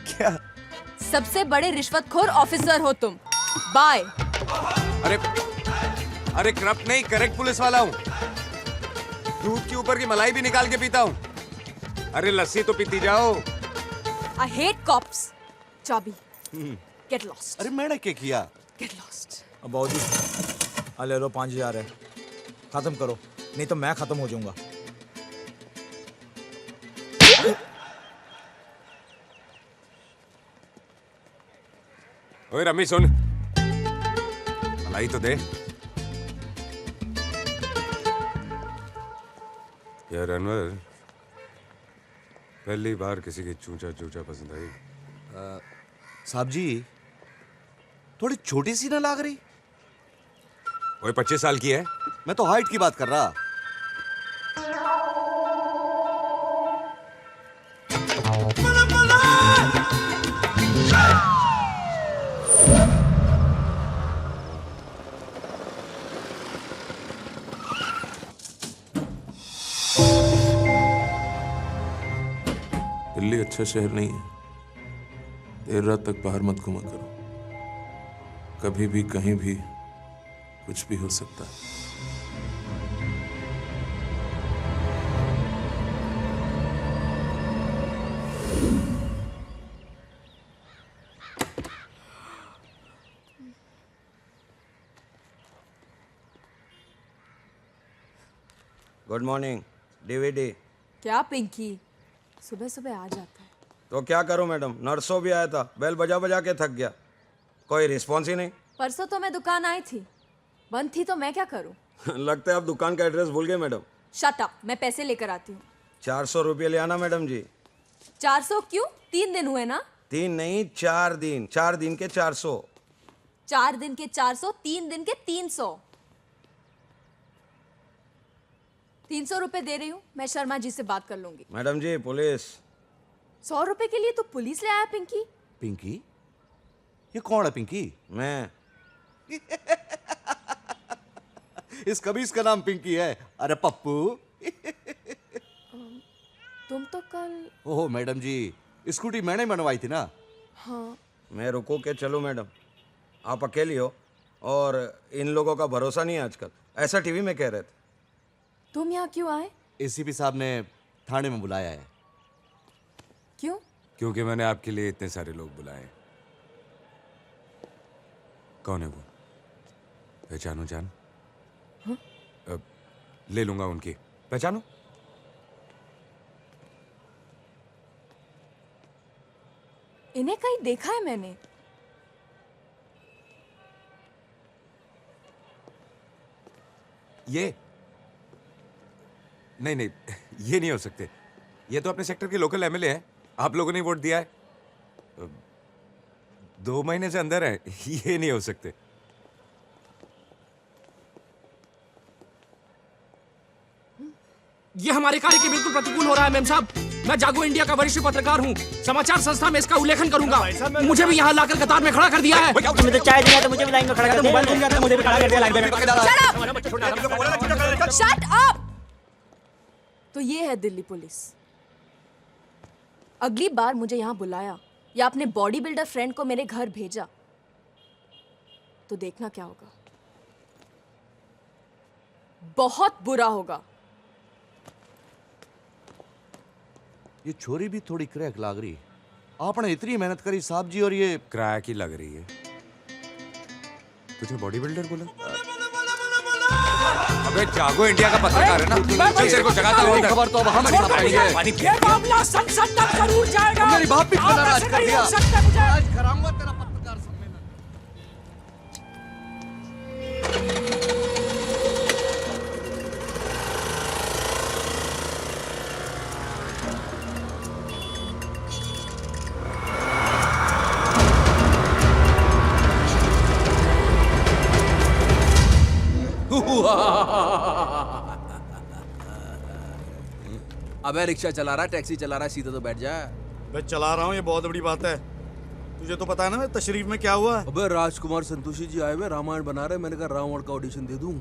क्या? सबसे बड़े रिश्वतखोर ऑफिसर हो तुम। बाय। अरे करप्ट नहीं, करेक्ट पुलिस वाला हूँ। दूध के ऊपर की मलाई भी निकाल के पीता हूँ। अरे लस्सी तो पीती जाओ। I hate cops. चाबी। Get lost. अरे मैंने क्या किया? Get lost. अब बाबूजी, ले लो 5000 है, खत्म करो, नहीं तो मैं खत्म हो जाऊंगा। ओए रमी सुन, मलाई तो दे यार। अनवर, पहली बार किसी की चूचा चूचा पसंद आई। साहब जी थोड़ी छोटी सी ना लग रही? ओए 25 साल की है। मैं तो हाइट की बात कर रहा। दिल्ली अच्छा शहर नहीं है। देर रात तक बाहर मत घूमा करो, कभी भी कहीं भी कुछ भी हो सकता है। Good morning DVD. क्या पिंकी, सुबह सुबह आ जाता है। तो क्या करूं मैडम, नर्सों भी आया था, बेल बजा बजा के थक गया, कोई रिस्पॉन्स ही नहीं। परसों तो मैं दुकान आई थी, बंद थी, तो मैं क्या करूं? लगता है आप दुकान का एड्रेस भूल गए मैडम। शट अप, मैं पैसे लेकर आती हूँ। 400 रुपये ले आना मैडम जी। 400 क्यों? 3 दिन हुए ना। 3 नहीं 4 दिन, 4 दिन के 400। 4 दिन के 400, 3 दिन के 300। 300 रुपए दे रही हूँ, मैं शर्मा जी से बात कर लूंगी। मैडम जी पुलिस। 100 रुपए के लिए तो पुलिस ले आया पिंकी। पिंकी? ये कौन है पिंकी? मैं। इस कमीज का नाम पिंकी है। अरे पप्पू। तुम तो कल। ओह मैडम जी, स्कूटी मैंने बनवाई थी ना। हाँ। मैं रुको के चलो मैडम, आप अकेली हो और इन लोगों का भरोसा नहीं है आजकल, ऐसा टीवी में कह रहे थे। तुम यहाँ क्यों आए? एसीपी साहब ने थाने में बुलाया है। क्यों? क्योंकि मैंने आपके लिए इतने सारे लोग बुलाए। कौन है वो? पहचानो जान? हाँ? ले लूंगा उनकी। पहचानो? इन्हें कहीं देखा है मैंने। ये नहीं नहीं, ये नहीं हो सकते। ये तो अपने सेक्टर के लोकल एमएलए है, आप लोगों ने वोट दिया है। 2 महीने से अंदर है, ये नहीं हो सकते। ये हमारे कार्य के बिल्कुल प्रतिकूल हो रहा है मेम साहब। मैं जागो इंडिया का वरिष्ठ पत्रकार हूँ, समाचार संस्था में इसका उल्लेखन करूंगा। मुझे भी यहाँ लाकर कतार में खड़ा कर दिया है। तुम्हें तो चाय दिया तो मुझे भी लाइन में खड़ा कर दिया, मोबाइल फोन दिया मुझे भी खड़ा कर दिया लाइन में। Shut up! तो ये है दिल्ली पुलिस। अगली बार मुझे यहाँ बुलाया या अपने बॉडी बिल्डर फ्रेंड को मेरे घर भेजा तो देखना क्या होगा। बहुत बुरा होगा। ये छोरी भी थोड़ी क्रैक लग रही। आपने इतनी मेहनत करी साहब जी और ये क्रैक ही लग रही है। तुझे बॉडी बिल्डर बोला? अबे जागो इंडिया का पत्रकार है ना, चल तेरे को जगाता हूं। खबर तो अब हम छाप पाएंगे। ये मामला संसद तक जरूर जाएगा। मेरी बात भी नाराज कर दिया। आज कराऊंगा तेरा पत्रकार सम्मेलन। अबे रिक्शा चला रहा है, टैक्सी चला रहा है, सीधा तो बैठ जा। मैं चला रहा हूँ, ये बहुत बड़ी बात है। तुझे तो पता है ना मैं तशरीफ में क्या हुआ। अबे राजकुमार संतोषी जी आए हुए, रामायण बना रहे, मैंने कहा रावण का ऑडिशन दे दूं।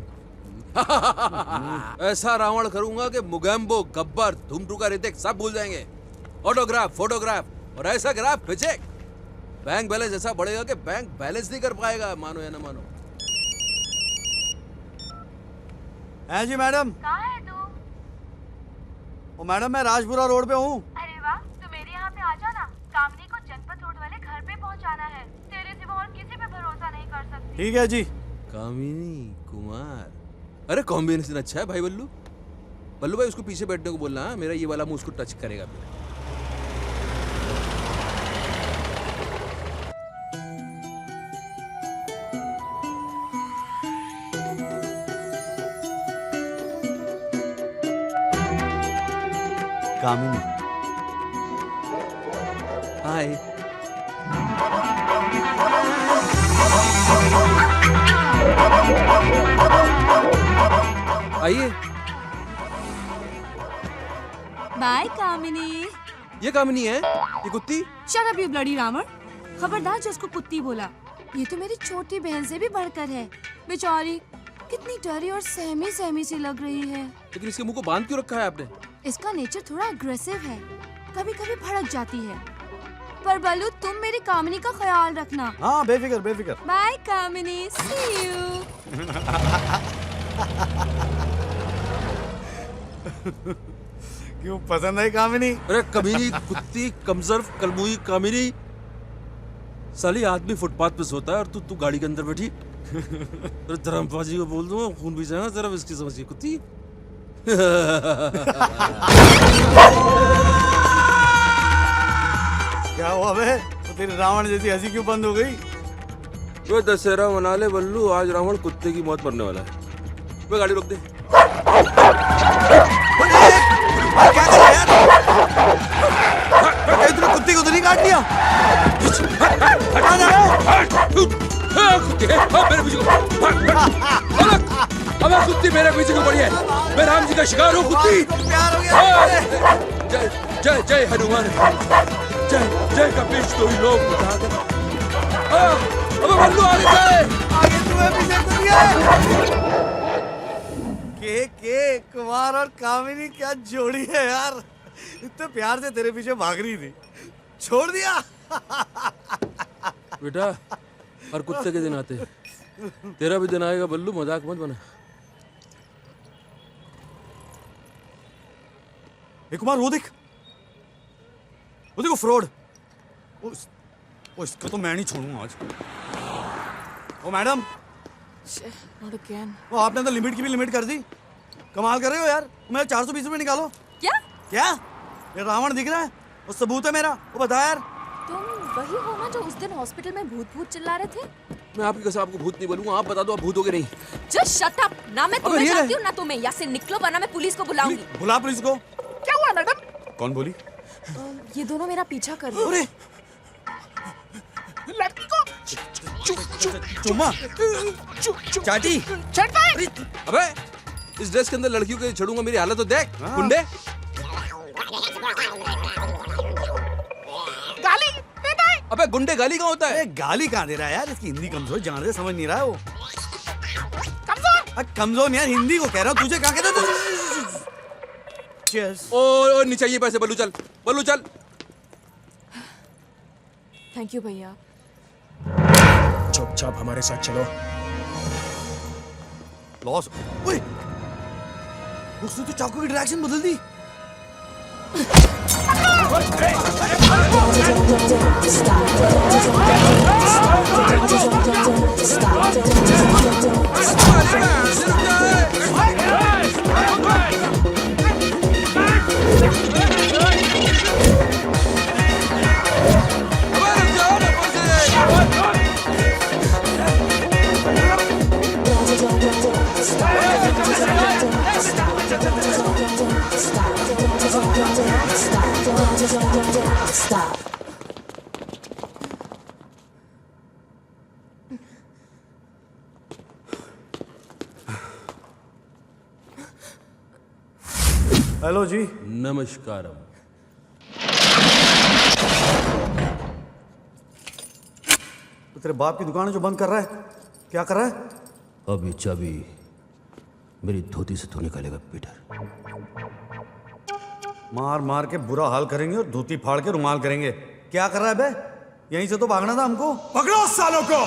ऐसा रावण करूंगा कि मुगैम्बो, गब्बर, धूम का ऋतिक सब भूल जाएंगे। ऑटोग्राफ, फोटोग्राफ और ऐसा ग्राफ पिचेक, बैंक बैलेंस ऐसा बढ़ेगा कि बैंक बैलेंस नहीं कर पाएगा, मानो या ना मानो। है जी मैडम। कहाँ है तू? ओ मैडम मैं राजपुरा रोड पे हूँ। अरे वाह, तू मेरे यहाँ पे आ जाना। कामनी को जनपद रोड वाले घर पे पहुँचाना है। तेरे सिवा और किसी पे भरोसा नहीं कर सकती। ठीक है जी। कामिनी कुमार, अरे कॉम्बिनेशन अच्छा है भाई बल्लू। बल्लू भाई उसको पीछे बैठने को बोलना, मेरा ये वाला मुंह उसको टच करेगा फिर। कामिनी। हाय। आइए। बाय कामिनी। ये कामिनी है, ये कुत्ती। Shut up you bloody Ravan, खबरदार जो उसको कुत्ती बोला। ये तो मेरी छोटी बहन से भी बढ़कर है। बेचारी कितनी डरी और सहमी सहमी सी लग रही है। लेकिन इसके मुंह को बांध क्यों रखा है आपने? इसका नेचर थोड़ा अग्रेसिव है, कभी कभी भड़क जाती है। पर बल्लू तुम मेरी कामिनी का ख्याल रखना। हाँ बेफिक्र बेफिक्र। Bye Kamini, see you. क्यों पसंद है कामिनी? अरे कमीनी कुत्ती, कमजर्फ, कलमुई कामिनी। साली आदमी फुटपाथ पे सोता है और तू गाड़ी के अंदर बैठी। अरे धर्मपाजी को बोल दूंगा, खून भी जाएगा जरा इसकी समझिए कुत्ती। क्या हुआ बे? तो तेरी रावण जैसी हंसी क्यों बंद हो गई? वो दशहरा मना ले बल्लू, आज रावण कुत्ते की मौत मरने वाला है। वो गाड़ी रोक दे। क्या कर रहा है यार? तूने कुत्ते को तो नहीं काट लिया? हटा जा। मेरे पीछे अब कुत्ती मेरे पीछे क्यों पड़ी है? मैं राम जी का शिकार हूँ कुत्ती। जय जय जय हनुमान, जय जय कपीश तो ही लोग अब बल्लू आगे तुम्हें पीछे के कुमार और कामिनी क्या जोड़ी है यार। इतने प्यार से तेरे पीछे भाग रही थी, छोड़ दिया। बेटा हर कुत्ते के दिन आते, तेरा भी दिन आएगा बल्लू, मजाक मत बना। कुमार वो देखो फ्रॉड। इसको तो मैं नहीं छोड़ूंगा आज। ओ मैडम, Not again. वो आपने तो लिमिट की भी लिमिट कर दी। कमाल कर रहे हो यार। मेरा 420 रुपए निकालो। क्या? क्या? ये रावण दिख रहा है, वो सबूत है मेरा। वो बता यार। तुम वही हो ना जो उस दिन हॉस्पिटल में भूत चिल्ला रहे थे? मैं आपकी कसम आपको भूत नहीं बोलूंगा, आप बता दो आप भूत हो गए नहीं। Just shut up! ना मैं तुम्हें जानती हूँ ना तुम्हें। यहाँ से निकलो वरना मैं पुलिस को बुलाऊंगी। बुला पुलिस को। क्या हुआ मैडम? कौन बोली? ये दोनों मेरा पीछा कर रहे हैं। लड़की को चुम्मा चाटी। अबे इस ड्रेस के अंदर लड़कियों को छोड़ूंगा, मेरी हालत तो देख। गुंडे गाली देता है। अबे गुंडे गाली कहाँ होता है? गाली कहाँ दे रहा है यार? इसकी हिंदी कमजोर, जान दे, समझ नहीं रहा है वो। कमजोर? कमजोर नहीं यार, हिंदी को कह रहा हूँ। तुझे क्या कहता है? ओ नहीं चाहिए पैसे। बल्लू चल, बल्लू चल। थैंक यू भैया। चुपचाप हमारे साथ चलो। लॉस। ओए, उसने तो चाकू की डायरेक्शन बदल दी। Stop. हेलो जी। नमस्कारम। तो तेरे बाप की दुकान है जो बंद कर रहा है, क्या कर रहा है? अब ये चाबी मेरी धोती से तू निकालेगा पीटर। मार मार के बुरा हाल करेंगे और धोती फाड़ के रुमाल करेंगे। क्या कर रहा है बे? यहीं से तो भागना था हमको। पकड़ो उस सालों को।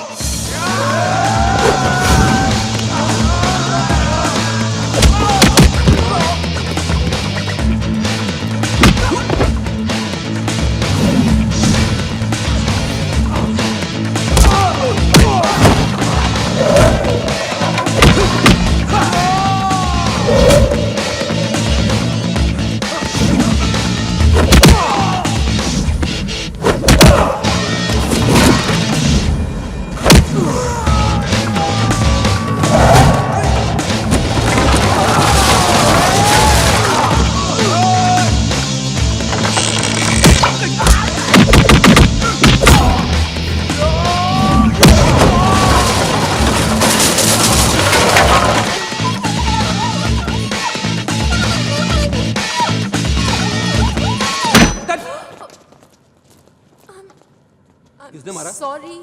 किसने मारा? सॉरी।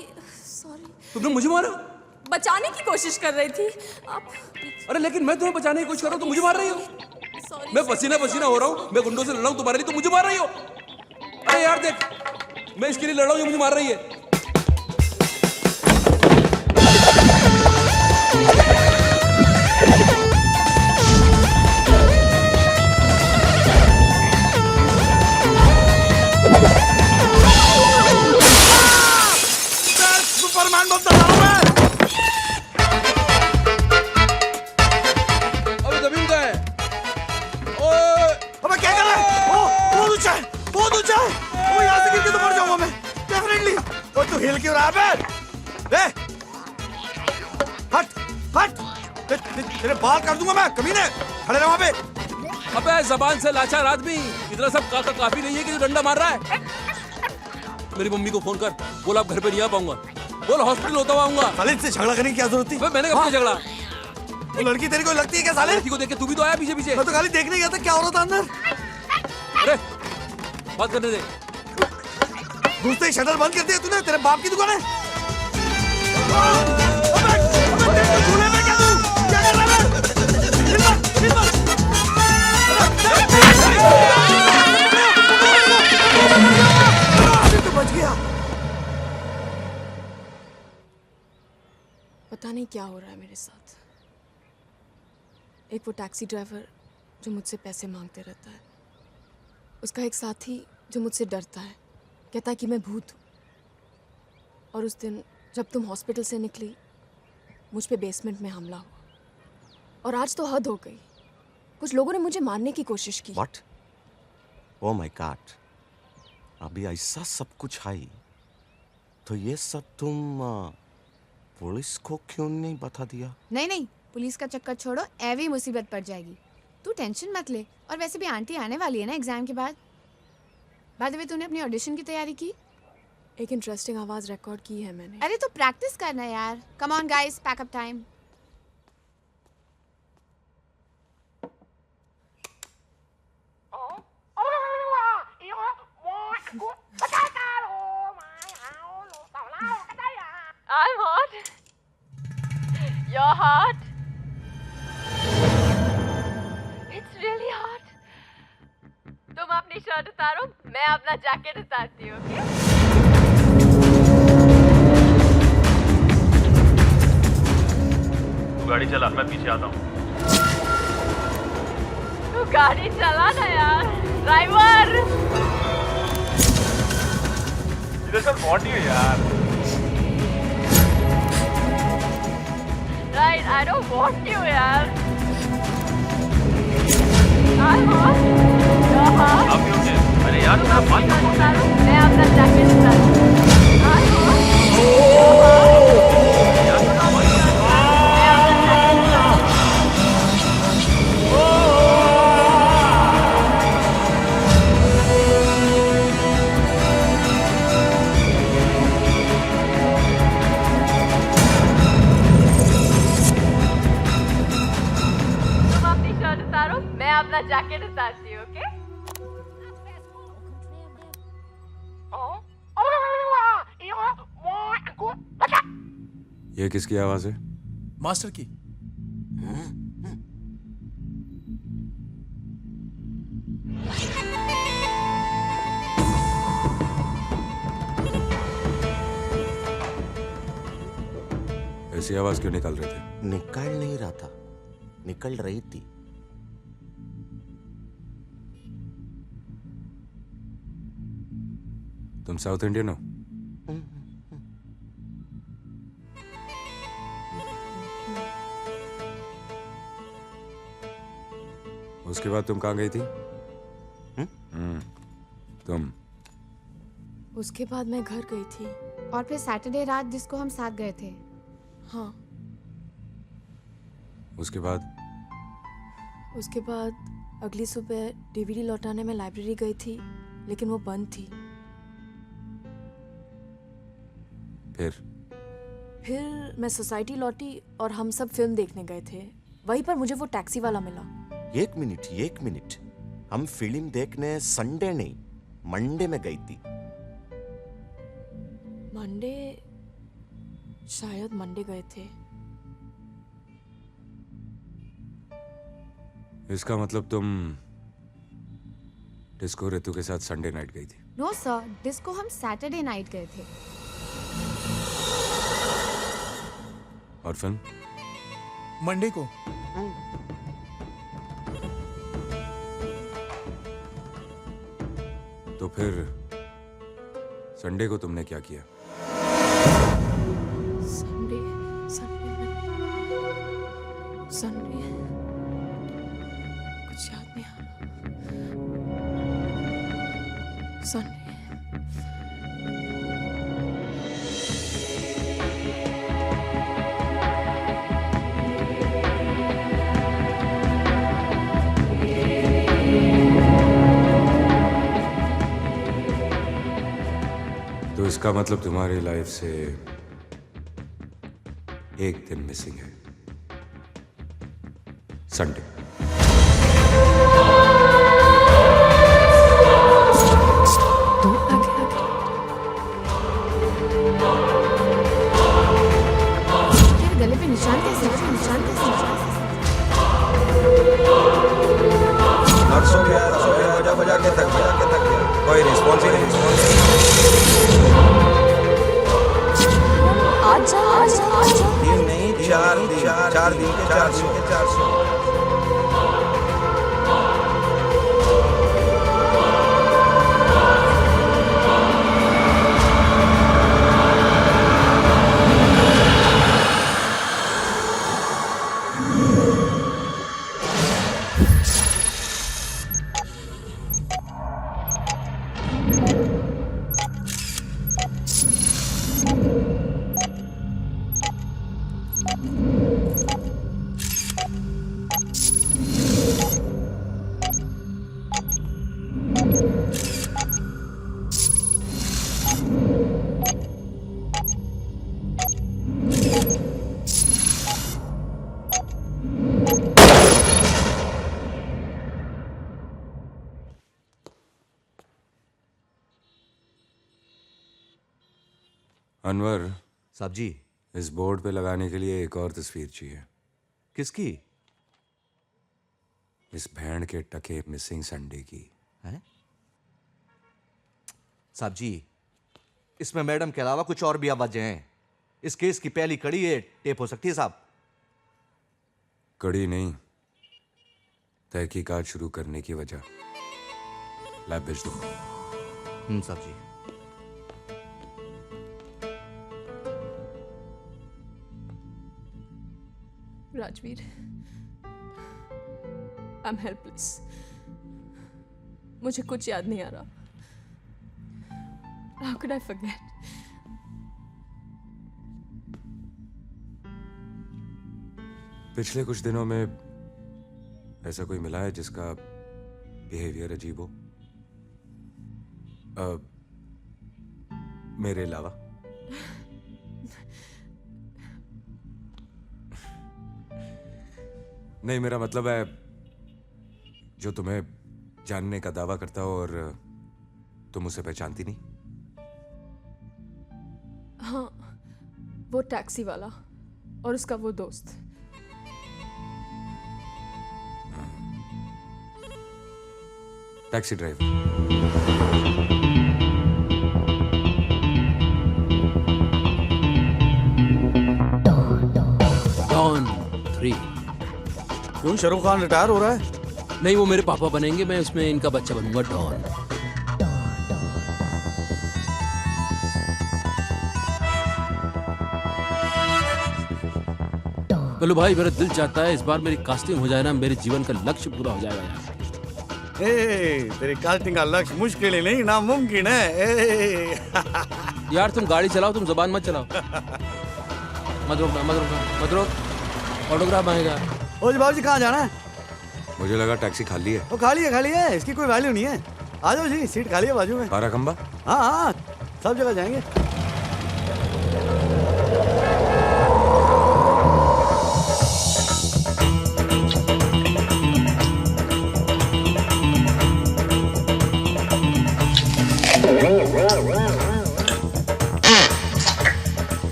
तुमने मुझे मारा? बचाने की कोशिश कर रही थी आप। अरे लेकिन मैं तुम्हें बचाने की कोशिश कर रहा हूँ, तुम मुझे मार रही हो। मैं पसीना पसीना हो रहा हूँ, मैं गुंडों से लड़ रहा हूँ तुम्हारे लिए, तुम मुझे मार रही हो। अरे यार देख, मैं इसके लिए लड़ रहा हूँ, ये मुझे मार रही है। सुपरमैन बनता था मैं। अबे जमीन का है। ओए, अबे क्या कर रहा है? बहुत ऊंचा है, बहुत ऊंचा है। ओ यहाँ से गिर के तो मर जाऊंगा मैं, डेफिनेटली। और तू हिल क्यों रहा है बे? हट, हट। तेरे बाल काट दूंगा मैं, कमीने। खड़े रह वहाँ पे। अबे जबान से लाचार आदमी, इतना सब काफी नहीं है कि तू डंडा मार रहा है। मेरी मम्मी को फोन कर, बोल आप घर पे नहीं आ पाऊंगा, बोल हॉस्पिटल होता हुआ आऊंगा। साले से झगड़ा करने की क्या जरूरत थी? मैंने कब झगड़ा? वो लड़की तेरी को लगती है क्या साले? लड़की को देख के तू भी तो आया पीछे पीछे। मैं तो खाली देखने गया था क्या हो रहा था अंदर। अरे बात करने दे। घुसते ही शटर बंद कर दिया तूने। तेरे बाप की दुकान है। झूले में क्या तू? क्या कर रहा है? तो बच गया। पता नहीं क्या हो रहा है मेरे साथ। एक वो टैक्सी ड्राइवर जो मुझसे पैसे मांगते रहता है, उसका एक साथी जो मुझसे डरता है, कहता है कि मैं भूत हूँ। और उस दिन जब तुम हॉस्पिटल से निकली, मुझ पे बेसमेंट में हमला हुआ। और आज तो हद हो गई, कुछ लोगों ने मुझे मारने की कोशिश की। What? Oh my God! अभी ऐसा सब कुछ है, तो ये सब तुम पुलिस को क्यों नहीं बता दिया? नहीं नहीं, पुलिस का चक्कर छोड़ो, ऐवी मुसीबत पड़ जाएगी। तू टेंशन मत ले। और वैसे भी आंटी आने वाली है ना एग्जाम के बाद। बाय द वे, तूने अपनी ऑडिशन की तैयारी की? एक इंटरेस्टिंग आवाज रिकॉर्ड की है मैंने। अरे तो प्रैक्टिस करना यार। Come on guys, pack up time. I'm hot. You're hot. It's really hot. तुम अपनी शर्ट उतारो, मैं अपना जैकेट उतारती हूँ, ओके? तू गाड़ी चला, मैं पीछे आता हूँ। तू गाड़ी चला ना यार, ड्राइवर। इधर सब बॉडी है यार। Right, I don't want you, यार। I'm hot. You're hot. आप क्यों थे? अरे यार मेरा बाल क्यों खोल रहे हो? मैं अपना jacket उतारूँ। I'm hot. You're hot. यार मेरा बाल क्यों खोल रहे हो? मैं अपना जैकेट उतारूँ। अपना जैकेट उतारती हूँ, ओके? ये किसकी आवाज है? मास्टर की। ऐसी आवाज क्यों निकाल रहे थे? निकल नहीं रहा था, निकल रही थी। तुम साउथ इंडियन हो? उसके बाद तुम कहाँ गई थी? तुम? उसके बाद मैं घर गई थी। और फिर सैटरडे रात जिसको हम साथ गए थे। हाँ। उसके बाद? उसके बाद अगली सुबह डीवीडी लौटाने में लाइब्रेरी गई थी, लेकिन वो बंद थी। फिर मैं सोसाइटी लौटी और हम सब फिल्म देखने गए थे। वहीं पर मुझे वो टैक्सी वाला मिला। एक मिनट, हम फिल्म देखने संडे नहीं मंडे में गई थी। मंडे? शायद मंडे गए थे। इसका मतलब तुम डिस्को ऋतु के साथ संडे नाइट गई थी? नो सर, डिस्को हम सैटरडे नाइट गए थे। और फिल्म? मंडे को। तो फिर संडे को तुमने क्या किया? संडे कुछ याद नहीं आ रहा। संडे तो इसका मतलब तुम्हारी लाइफ से एक दिन मिसिंग है, संडे। तेरे गले पे निशान कैसे? सो गया, बजा के थक गया। कोई रिस्पॉन्स ही नहीं। आज 3 नहीं 4 दिन के 400। अनवर साहब जी, इस बोर्ड पे लगाने के लिए एक और तस्वीर चाहिए। किसकी? इस भैंड के टके मिसिंग संडे की। हैं? साहब जी, इसमें मैडम के अलावा कुछ और भी आवाजें हैं। इस केस की पहली कड़ी ये टेप हो सकती है साहब। कड़ी नहीं, तहकीकात शुरू करने की वजह। लैब भेज दो। साहब जी। Rajveer, I am helpless. मुझे कुछ याद नहीं आ रहा। How could I forget? पिछले कुछ दिनों में ऐसा कोई मिला है जिसका बिहेवियर अजीब हो? मेरे अलावा? नहीं, मेरा मतलब है जो तुम्हें जानने का दावा करता हो और तुम उसे पहचानती नहीं? हाँ, वो टैक्सी वाला और उसका वो दोस्त। Taxi driver. डॉन 3। क्यों शाहरुख खान रिटायर हो रहा है? नहीं, वो मेरे पापा बनेंगे, मैं उसमें इनका बच्चा बनूंगा, डॉन। बोलो भाई, मेरा दिल चाहता है इस बार मेरी कास्टिंग हो जाए ना, मेरे जीवन का लक्ष्य पूरा हो जाएगा यार। तेरी कास्टिंग का लक्ष्य मुश्किल ही नहीं, नामुमकिन है। यार तुम गाड़ी चलाओ, तुम जबान मत चलाओ। मत रोकना, मत रोकना, मत रोक। ऑटोग्राफ मांगेगा। ओ जी बाबूजी, कहाँ जाना है? मुझे लगा टैक्सी खाली है। वो खाली है, इसकी कोई वैल्यू नहीं है। आ जाओ जी, सीट खाली है बाजू में। बारह खंबा? हाँ हाँ, सब जगह जाएंगे।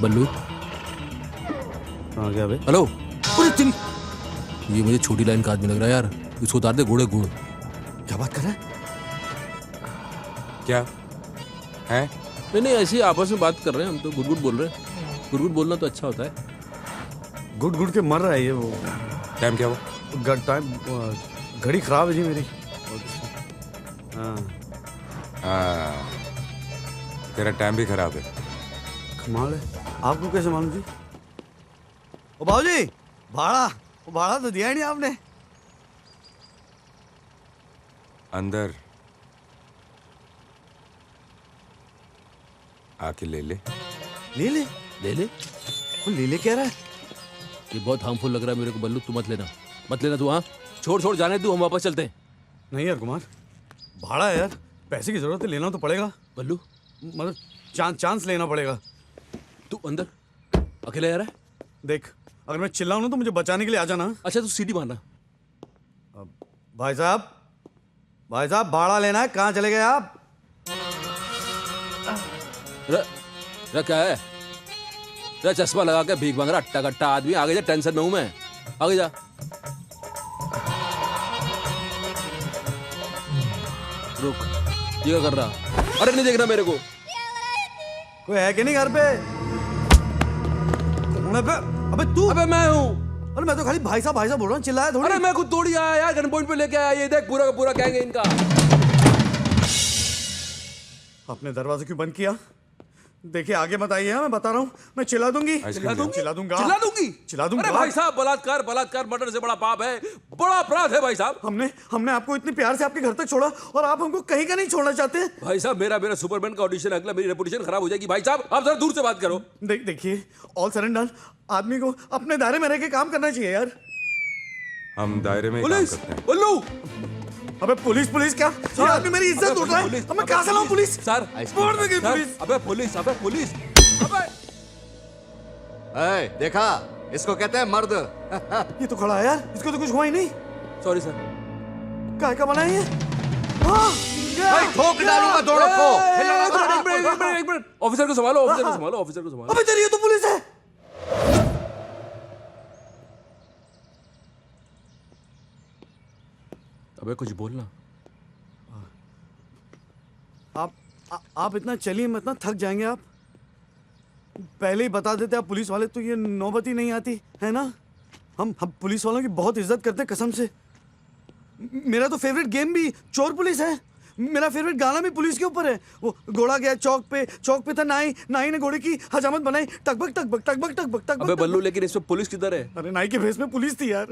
बल्लू, कहाँ गया बे? हेलो। अरे तेरी, ये मुझे छोटी लाइन का आदमी लग रहा है यार। इसको उतार दे, घोड़े गुड़। क्या बात कर रहा है? क्या है? नहीं, ऐसे ही आपस में बात कर रहे हैं हम तो। गुड़ गुड़ बोल रहे हैं। गुड़ गुड़ बोलना तो अच्छा होता है। गुड़ गुड़ के मर रहा है ये। वो टाइम क्या हुआ? टाइम, घड़ी खराब है जी मेरी। हाँ, तेरा टाइम भी खराब है। कमाल है, आपको कैसे मालूम जी? ओ बाबूजी, भाड़ा तो दिया ही नहीं आपने। अंदर आके ले ले। ले ले? ले ले? वो ले ले कह रहा है? ये बहुत हार्मफुल लग रहा है मेरे को बल्लू। तू मत लेना, मत लेना तू। हाँ, छोड़ जाने तू, हम वापस चलते हैं। नहीं यार कुमार, भाड़ा है यार, पैसे की जरूरत है, लेना तो पड़ेगा बल्लू। मतलब चांस लेना पड़ेगा। तू अंदर अकेला यार है? देख, अगर मैं चिल्लाऊं ना तो मुझे बचाने के लिए आ जाना। अच्छा, तू सीढ़ी मारना। भाई साहब, भाड़ा लेना है, कहाँ चले गए आप? क्या है? चश्मा लगा के भीख मांग रहा अट्टा कट्टा आदमी। आगे जा, टेंशन में हूं मैं। आगे जा। रुक, ये क्या कर रहा? अरे नहीं देखना मेरे को। कोई है कि नहीं घर पे? अबे तू? अबे मैं हूँ। अरे मैं तो खाली भाई साहब बोल रहा हूँ, चिल्लाया थोड़ी। अरे मैं खुद थोड़ी आया यार, गन पॉइंट पे लेके आया। ये देख, पूरा का पूरा गैंग है इनका। आपने दरवाजा क्यों बंद किया? देखिए आगे मत आइए, मैं बता रहा हूँ, मैं चिल्ला दूंगी। चिल्ला दूंगा। अरे भाई साहब, बलात्कार मर्डर से बड़ा पाप है, बड़ा अपराध है भाई साहब। हमने आपको इतने प्यार से आपके घर तक छोड़ा और आप हमको कहीं का नहीं छोड़ना चाहते? भाई साहब, मेरा सुपरमैन का ऑडिशन अगला, मेरी रेपुटेशन खराब हो जाएगी। भाई साहब, आप जरा दूर से बात करो। देखिए, ऑल सर एंड डन, आदमी को अपने दायरे में रह के काम करना चाहिए यार। हम दायरे में काम करते हैं। बल्लू, अबे पुलिस क्या? ये आदमी मेरी इज्जत उठ रहा है। अब मैं कहां से लाऊं पुलिस? सर, बोर्ड में गई पुलिस। अबे पुलिस। देखा, इसको कहते हैं मर्द। ये तो खड़ा है यार, इसको तो कुछ हुआ ही नहीं। Sorry sir. क्या बना है ये? ठोक डालूंगा दोनों को। एक मिनट, ऑफिसर को संभालो। अबे तेरी ये तो पुलिस है। अबे कुछ बोलना। आप इतना चलिए मत ना, थक जाएंगे आप। पहले ही बता देते आप पुलिस वाले, तो ये नौबत ही नहीं आती है ना। हम पुलिस वालों की बहुत इज्जत करते हैं कसम से। मेरा तो फेवरेट गेम भी चोर पुलिस है। मेरा फेवरेट गाना भी पुलिस के ऊपर है। वो घोड़ा गया चौक पे था नाई ने घोड़े की हजामत बनाई, टकबक टकबक टकबक टकबक टकबक। अबे बल्लू, लेकिन इसमें पुलिस किधर है? अरे नाई के भेस में पुलिस थी यार।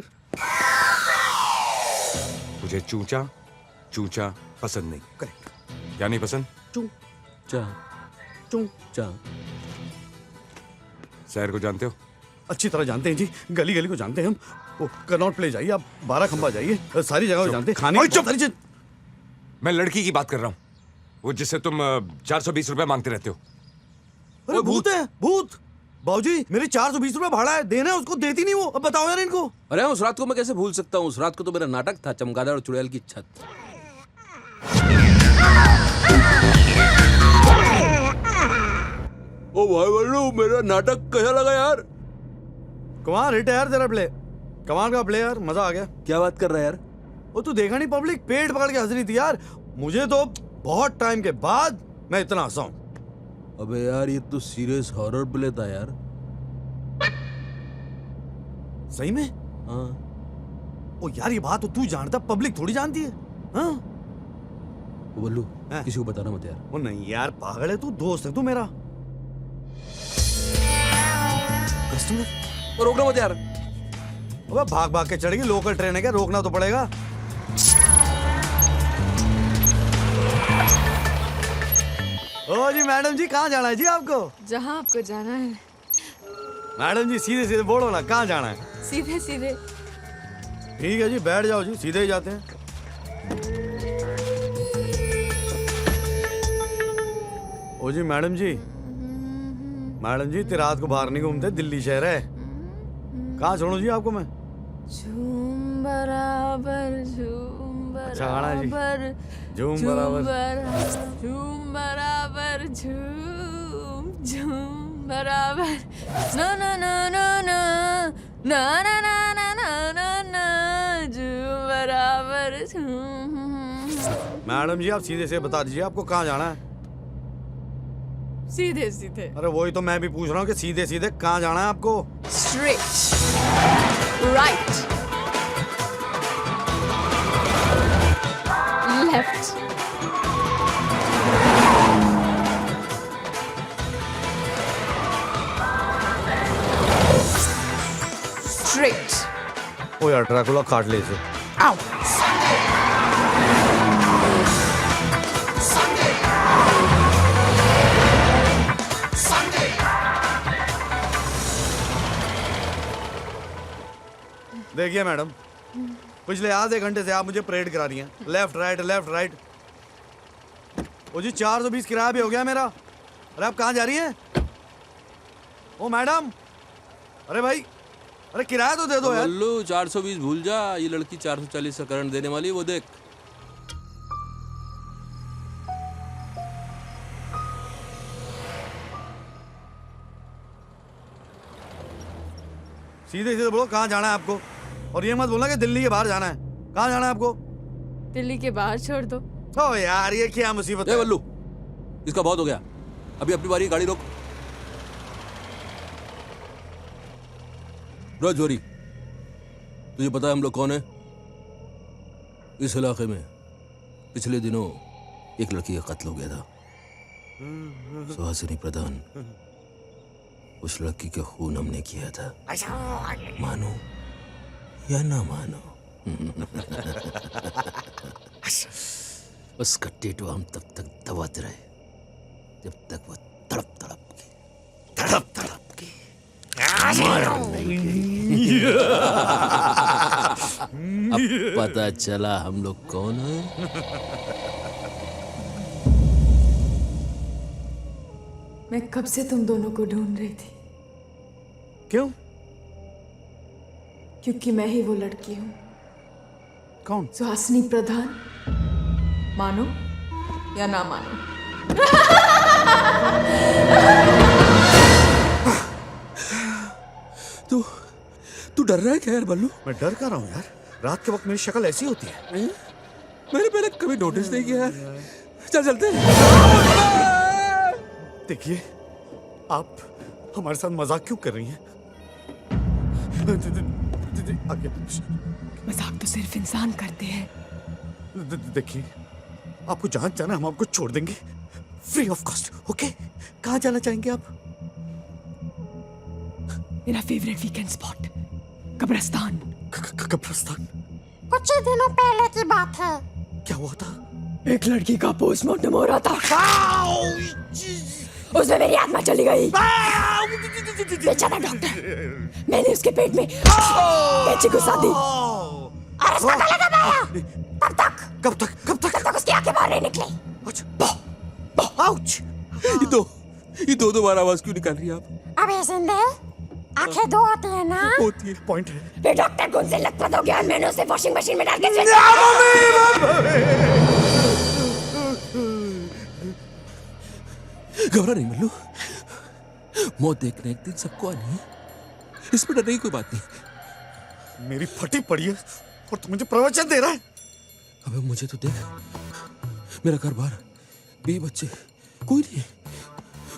मुझे चूचा पसंद नहीं। करेक्ट। क्या नहीं पसंद? चा। शहर को जानते हो? अच्छी तरह जानते हैं जी, गली गली को जानते हैं हम। वो कनॉट प्ले जाइए आप, 12 खंबा जाइए, सारी जगह को जानते हैं। खाने मैं लड़की की बात कर रहा हूँ, वो जिससे तुम 420 रुपए मांगते रहते हो। अरे भूत है, भूत। बाबूजी मेरे 420 रुपए भाड़ा है, देना है उसको, देती नहीं वो। अब बताओ यार इनको। अरे उस रात को मैं कैसे भूल सकता हूँ? उस रात को तो मेरा नाटक था, चमगादड़ और चुड़ैल की छत। ओ भाई बल्लू, मेरा नाटक कैसा लगा यार? कमाल हिट है यार तेरा प्ले, कमाल का प्ले यार, मजा आ गया। क्या बात कर रहा है यार? वो तू देखा नहीं, पब्लिक पेट पकड़ के हंस रही थी यार। मुझे तो बहुत टाइम के बाद मैं इतना हंसा हूं। अबे यार ये तो सीरियस हॉरर प्ले था यार। सही में? हाँ। ओ यार ये बात तो तू जानता, पब्लिक थोड़ी जानती है। हाँ ओ बल्लू, किसी को बताना मत यार। वो नहीं यार, पागल है तू, दोस्त है तू मेरा। कस्टमर रोकना मत यार। अबे भाग भाग के चढ़ेगी, लोकल ट्रेन है क्या, रोकना तो पड़ेगा। ओ जी मैडम जी, कहाँ जाना है जी आपको? जहाँ आपको जाना है। मैडम जी सीधे सीधे बोलो ना, कहाँ जाना है? सीधे सीधे। ठीक है जी, बैठ जाओ जी, सीधे ही जाते हैं। ओ जी मैडम जी, मैडम जी रात को बाहर नहीं घूमते, दिल्ली शहर है। कहाँ छोड़ू जी आपको मैं? झूम बराबर झूम बराबर झूम बराबर झूम बराबर झूम झूम बराबर ना ना ना ना ना ना ना ना ना ना ना ना झूम बराबर झूम। मैडम जी आप सीधे से बता दीजिए आपको कहाँ जाना है? सीधे सीधे। अरे वही तो मैं भी पूछ रहा हूँ कि सीधे सीधे कहाँ जाना है आपको? Straight, right, left, straight. ओ यार ड्रैकुला काट ले इसे। देखिए मैडम, पिछले आधे घंटे से आप मुझे परेड करा रही हैं, लेफ्ट राइट लेफ्ट राइट। ओ जी 420 किराया भी हो गया मेरा। अरे आप कहाँ जा रही हैं? ओ मैडम, अरे भाई, अरे किराया तो दे दो यार। बल्लू 420 भूल जा, ये लड़की 440 का करंट देने वाली, वो देख। सीधे सीधे बोलो कहाँ जाना है आपको, और ये मत बोलना कि दिल्ली के बाहर जाना है। कहाँ जाना है आपको? दिल्ली के बाहर छोड़ दो। ओ यार ये क्या मुसीबत है? बल्लू, इसका बहुत हो गया, अभी अपनी बारी, गाड़ी रोक। राजौरी, तुझे पता है हम लोग कौन है? इस इलाके में पिछले दिनों एक लड़की का कत्ल हो गया था, सुहासिनी प्रधान। उस लड़की का खून हमने किया था, मानो या ना मानो। उसका टेटू हम तब तक दबाते रहे जब तक वो तड़प तड़प के मारा नहीं। अब पता चला हम लोग कौन हैं? मैं कब से तुम दोनों को ढूंढ रही थी। क्यों? क्योंकि मैं ही वो लड़की हूँ। कौन? सुहासिनी प्रधान। मानो या ना मानो। तू डर रहा है क्या यार बल्लू? मैं डर कर रहा हूँ यार, रात के वक्त मेरी शक्ल ऐसी होती है। मैंने पहले कभी नोटिस नहीं किया यार। चल चलते हैं। देखिए, आप हमारे साथ मजाक क्यों कर रही हैं? मजाक तो सिर्फ इंसान करते हैं। देखिए, आपको जहां जाना हम आपको छोड़ देंगे, फ्री ऑफ कॉस्ट। ओके, कहाँ जाना चाहेंगे आप? मेरा फेवरेट वीकेंड स्पॉट कब्रिस्तान। कब्रिस्तान? कुछ ही दिनों पहले की बात है। क्या हुआ था? एक लड़की का पोस्टमार्टम हो रहा था, उसमें मेरी आत्मा चली गई। बेचारा डॉक्टर, मैंने उसके पेट में कैंची घुसा दी। और उसको गले दबाया तब तक कब तक उसकी आंखें बाहर नहीं निकली। आउच! ये दो बार आवाज क्यों निकाल रही है आप? अबे जिंदल, आंखें दो होती है ना? होती है, पॉइंट है। फिर डॉक्टर गुण से लथपथ हो गया और मैंने उसे वॉशिंग मशीन में डाल के घबरा नहीं मल्लू, मौत देखने एक दिन सबको आनी है, इसमें डरने की कोई बात नहीं। मेरी फटी पड़ी है और तू मुझे प्रवचन दे रहा है। अबे मुझे तो देख, मेरा घर बार, 20 बच्चे, कोई नहीं है।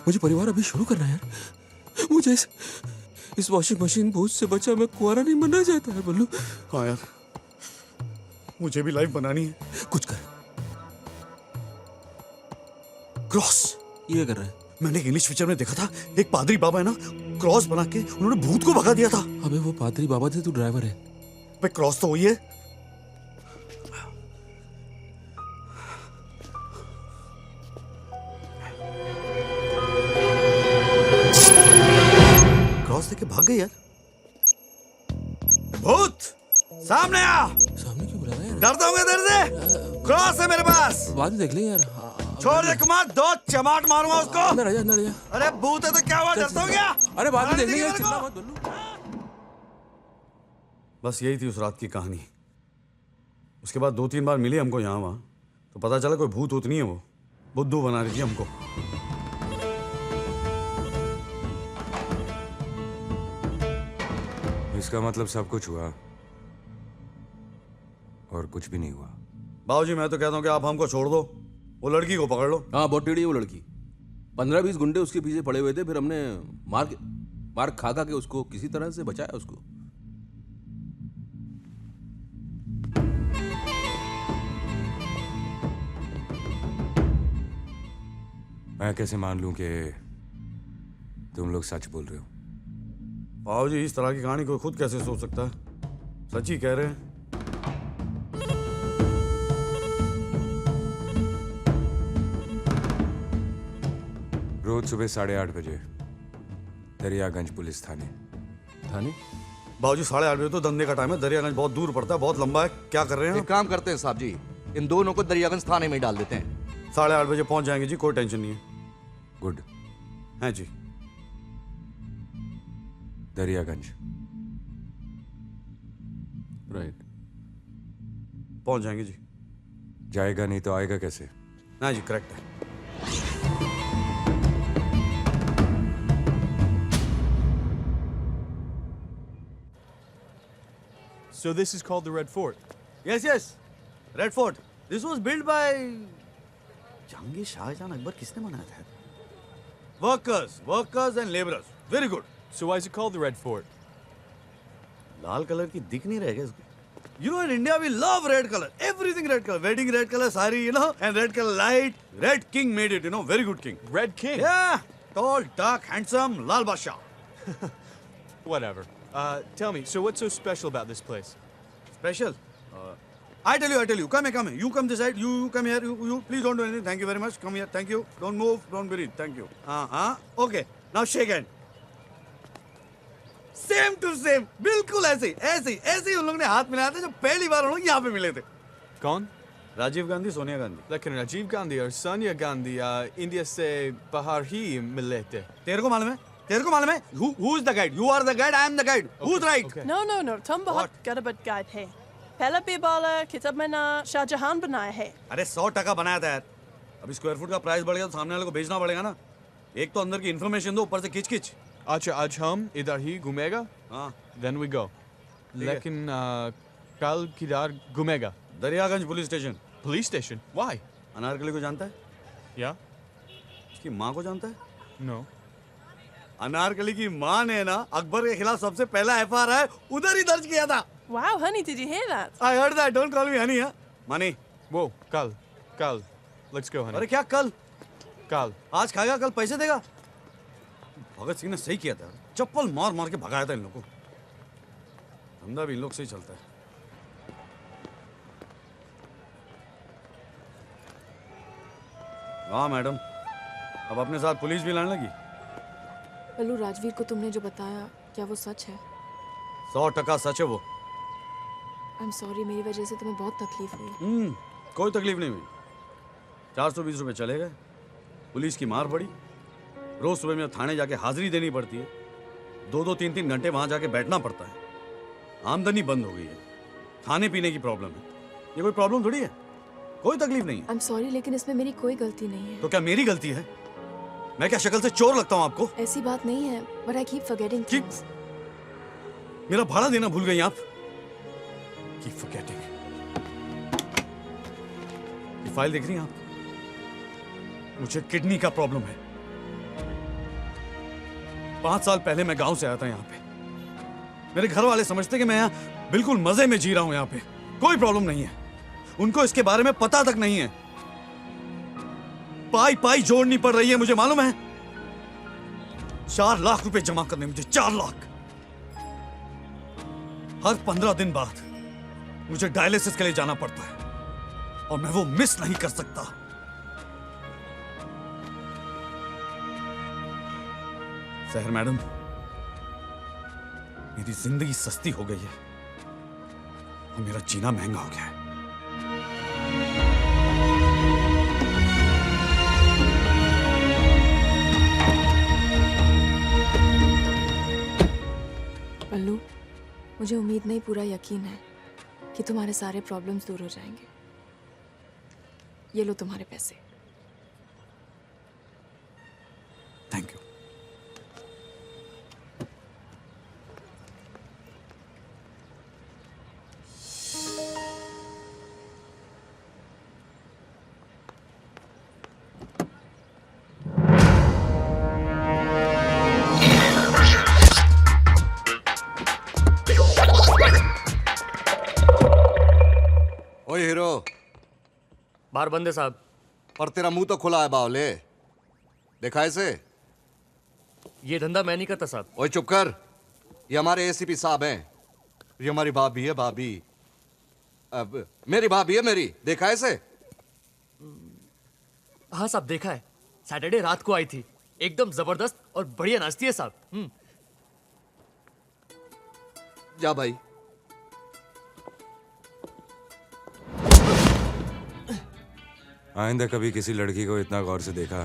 मुझे परिवार अभी शुरू करना है यार। मुझे इस वॉशिंग मशीन भूत से बचा मैं कुंवारा नहीं बनना चाहता है बल्लू। हाँ यार, मुझे भी लाइफ बनानी है। कुछ कर। क्रॉस ये कर रहा है? मैंने एक इंग्लिश पिक्चर में देखा था, एक पादरी बाबा है ना, क्रॉस बना के उन्होंने भूत को भगा दिया था। अबे वो पादरी बाबा थे, तू ड्राइवर है। भाई क्रॉस तो वही है। क्रॉस लेके भाग गए यार। भूत सामने आ। सामने क्यों बुला रहा है यार? डरता हूँ इधर से। क्रॉस है मेरे पास। बाद में देख ले यार। छोड़ दे कुमार, 2 चमाट मारूंगा उसको। अंदर आ जा। अरे भूत है तो क्या हुआ, डरता हूँ क्या? अरे बाद में देख ले यार, चिल्ला मत बल्लू। बस यही थी उस रात की कहानी। उसके बाद 2-3 बार मिले हमको यहाँ वहाँ, तो पता चला कोई भूत नहीं है, वो बुद्धू बना रही थी हमको। इसका मतलब सब कुछ हुआ और कुछ भी नहीं हुआ। बाबूजी मैं तो कहता हूँ कि आप हमको छोड़ दो, वो लड़की को पकड़ लो। हाँ बहुत टेढ़ी है वो लड़की। 15-20 गुंडे उसके पीछे पड़े हुए थे, फिर हमने मार खा के उसको किसी तरह से बचाया उसको। मैं कैसे मान लूं कि तुम लोग सच बोल रहे हो? बाबूजी इस तरह की कहानी कोई खुद कैसे सोच सकता है? सच ही कह रहे हैं। रोज सुबह 8:30 बजे दरियागंज पुलिस थाने। बाबूजी 8:30 बजे तो धंधे का टाइम है, दरियागंज बहुत दूर पड़ता है, बहुत लंबा है। क्या कर रहे हैं? एक काम करते हैं साहब जी, इन दोनों को दरियागंज थाने में डाल देते हैं। 8:30 बजे पहुंच जाएंगे जी, कोई टेंशन नहीं है। गुड है जी। दरियागंज राइट। पहुंच जाएंगे जी। जाएगा नहीं तो आएगा कैसे? ना जी, करेक्ट है। So this is called the Red Fort. Yes. Red Fort. This was built by Jahangir Shahjahan Akbar. किसने बनाया था? Workers and laborers. Very good. So why is it called the Red Fort? Lal colour की दिख नहीं रहेगा इसको। You know in India we love red color. Everything red color. Wedding red color sari, you know, and red color light. Red King made it, you know, very good king. Red King? Yeah. Tall, dark, handsome, Lal Basha. Whatever. Tell me, so what's so special about this place? Special? I tell you. Come here. You come this side. You come here. You please don't do anything. Thank you very much. Come here. Thank you. Don't move. Don't breathe. Thank you. Okay. Now shake hand. Same to same. बिल्कुल ऐसे ही उन लोगों ने हाथ मिलाया था जब पहली बार उन लोग यहाँ पे मिले थे। कौन? राजीव गांधी, सोनिया गांधी। लेकिन राजीव गांधी और सोनिया गांधी इंडिया से बाहर ही मिले थे। तेरे को मालूम है? Who is the guide? You are the guide. I am the guide. Okay. Who's right? Okay. No. तुम बहुत गड़बड़ गाइड है। पहला भी बोला किताब में ना शाहजहां बनाया है। अरे 100% बनाया था यार। अभी स्क्वायर फुट का प्राइस बढ़ गया तो सामने वाले को भेजना पड़ेगा ना। एक तो अंदर की इन्फॉर्मेशन दो, ऊपर से खिच। अच्छा, आज हम इधर ही घूमेगा? हाँ। Then we go. लेकिन कल किधर घूमेगा? Daryaganj police station. Police station? Why? Anarkali को जानता है? Yeah. उसकी माँ को जानता है? No. अनारकली की माँ ने ना अकबर के खिलाफ सबसे पहला FIR उधर ही दर्ज किया था। Wow, honey, did you hear that? I heard that. Don't call me honey, huh? Money. Whoa, कल. Let's go, honey. अरे क्या कल? कल. आज खाएगा, कल पैसे देगा। भगत सिंह ने सही किया था, चप्पल मार के भगाया था इन लोगों को। धंधा भी इन लोग से ही चलता है। हाँ मैडम, अब अपने साथ पुलिस भी लाने लगी। बल्लू, राजवीर को तुमने जो बताया क्या वो सच है? 100% सच है वो। आई एम सॉरी, मेरी वजह से तुम्हें बहुत तकलीफ हुई। कोई तकलीफ नहीं हुई। 420 रुपए चले गए, पुलिस की मार पड़ी, रोज सुबह में थाने जाके हाजिरी देनी पड़ती है, 2-2, 3-3 घंटे वहां जाके बैठना पड़ता है, आमदनी बंद हो गई है, खाने पीने की प्रॉब्लम है। ये कोई प्रॉब्लम थोड़ी है, कोई तकलीफ नहीं है। आई एम सॉरी, लेकिन इसमें मेरी कोई गलती नहीं है। तो क्या मेरी गलती है? मैं क्या शक्ल से चोर लगता हूँ आपको? ऐसी बात नहीं है, but I keep forgetting things. मेरा भाड़ा देना भूल गई आप? Keep forgetting. ये फाइल देख रही हैं आप? मुझे किडनी का प्रॉब्लम है। 5 साल पहले मैं गांव से आया था यहाँ पे। मेरे घर वाले समझते कि मैं यहाँ बिल्कुल मजे में जी रहा हूँ, यहाँ पे कोई प्रॉब्लम नहीं है। उनको इसके बारे में पता तक नहीं है। पाई पाई जोड़नी पड़ रही है, मुझे मालूम है। 4 लाख रुपए जमा करने मुझे, 4 लाख। हर 15 दिन बाद मुझे डायलिसिस के लिए जाना पड़ता है और मैं वो मिस नहीं कर सकता। सहर मैडम, मेरी जिंदगी सस्ती हो गई है और मेरा जीना महंगा हो गया है। पल्लू, मुझे उम्मीद नहीं, पूरा यकीन है कि तुम्हारे सारे प्रॉब्लम्स दूर हो जाएंगे। ये लो तुम्हारे पैसे। Thank you. ओए हीरो, बाहर बंद है साहब। और तेरा मुंह तो खुला है बावले, देखा इसे? ये धंधा मैं नहीं करता साहब। ओए चुप कर, ये हमारे एसीपी साहब हैं। ये हमारी भाभी है, भाभी। अब मेरी भाभी है मेरी, देखा है इसे? हाँ साहब, देखा है। सैटरडे रात को आई थी, एकदम जबरदस्त और बढ़िया नाचती है साहब। जा भाई। आइंदा कभी किसी लड़की को इतना गौर से देखा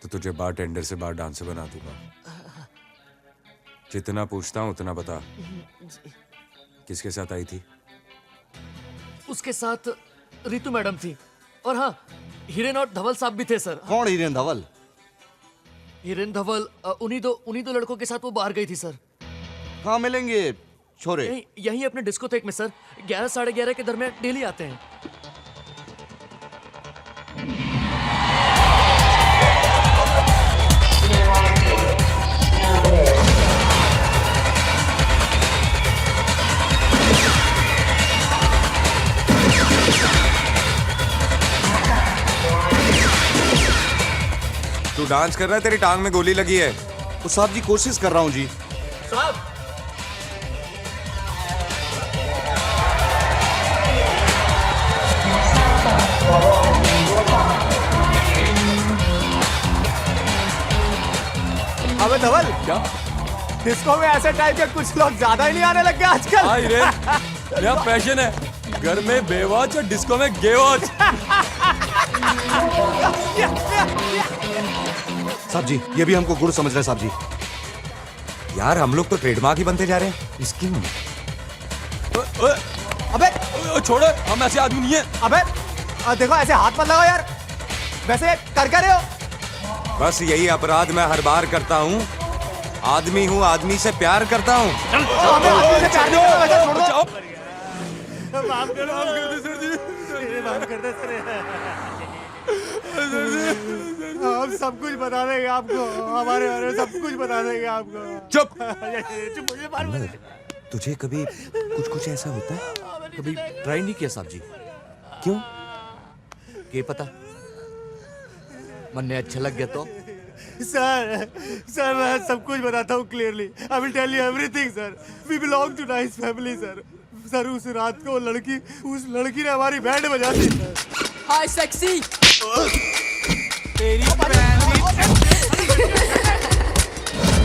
तो तुझे बार टेंडर से बार डांसर बना दूंगा। जितना पूछता हूँ उतना बता। किसके साथ आई थी? उसके साथ रितु मैडम थी, और हाँ, हिरेन और धवल साहब भी थे सर। कौन हिरेन धवल? हिरेन धवल उन्हीं दो लड़कों के साथ वो बाहर गई थी सर। कहाँ मिलेंगे छोरे? यहीं अपने डिस्कोथेक में सर, 11 साढ़े 11 के दरमियान डेली आते हैं। तू डांस कर रहा है, तेरी टांग में गोली लगी है। तो साहब जी कोशिश कर रहा हूँ जी। साहब अबे धवल, क्या डिस्को में ऐसे टाइप के कुछ लोग ज्यादा ही नहीं आने लग गए आजकल? हाँ रे, मेरा पैशन है। घर में बेवॉच और डिस्को में गेवॉच। साहब जी, ये भी हमको गुड़ समझ रहे हैं साहब जी। यार हम लोग तो ट्रेडमार्क ही बनते जा रहे हैं इसकी। अबे छोड़ो, हम ऐसे आदमी नहीं है। अबे देखो, ऐसे हाथ मत लगाओ यार। वैसे कर रहे हो? बस यही अपराध मैं हर बार करता हूँ। आदमी हूँ, आदमी से प्यार करता हूँ। माफ कर दो सर जी, माफ कर दो सर। हम सब कुछ बता देंगे आपको, हमारे बारे में सब कुछ बता देंगे आपको। चुप। तुझे कभी कुछ ऐसा होता है? कभी ट्राई नहीं किया साहब जी। क्यों? क्या पता, मन ने अच्छा लग गया तो। सर मैं सब कुछ बताता हूँ clearly. I will tell you everything sir. We belong to nice family sir. Sir उस रात को उस लड़की ने हमारी बैंड बजा दी सर। Hi sexy.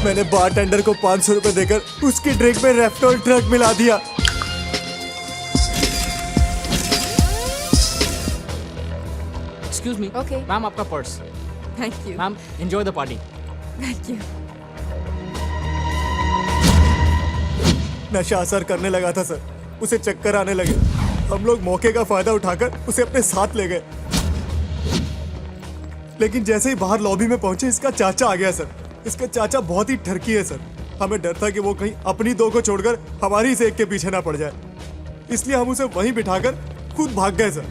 मैंने बारटेंडर को 500 रुपए देकर उसकी ड्रिंक में रेफ्टोल ड्रग मिला दिया। Excuse me Okay. मैम आपका purse thank you ma'am enjoy the party thank you. नशा असर करने लगा था सर, उसे चक्कर आने लगे। हम लोग मौके का फायदा उठाकर उसे अपने साथ ले गए, लेकिन जैसे ही बाहर लॉबी में पहुंचे इसका चाचा आ गया सर। इसका चाचा बहुत ही ठरकी है सर, हमें डर था कि वो कहीं अपनी दो को छोड़कर हमारी से एक के पीछे ना पड़ जाए, इसलिए हम उसे वहीं बिठाकर खुद भाग गए सर।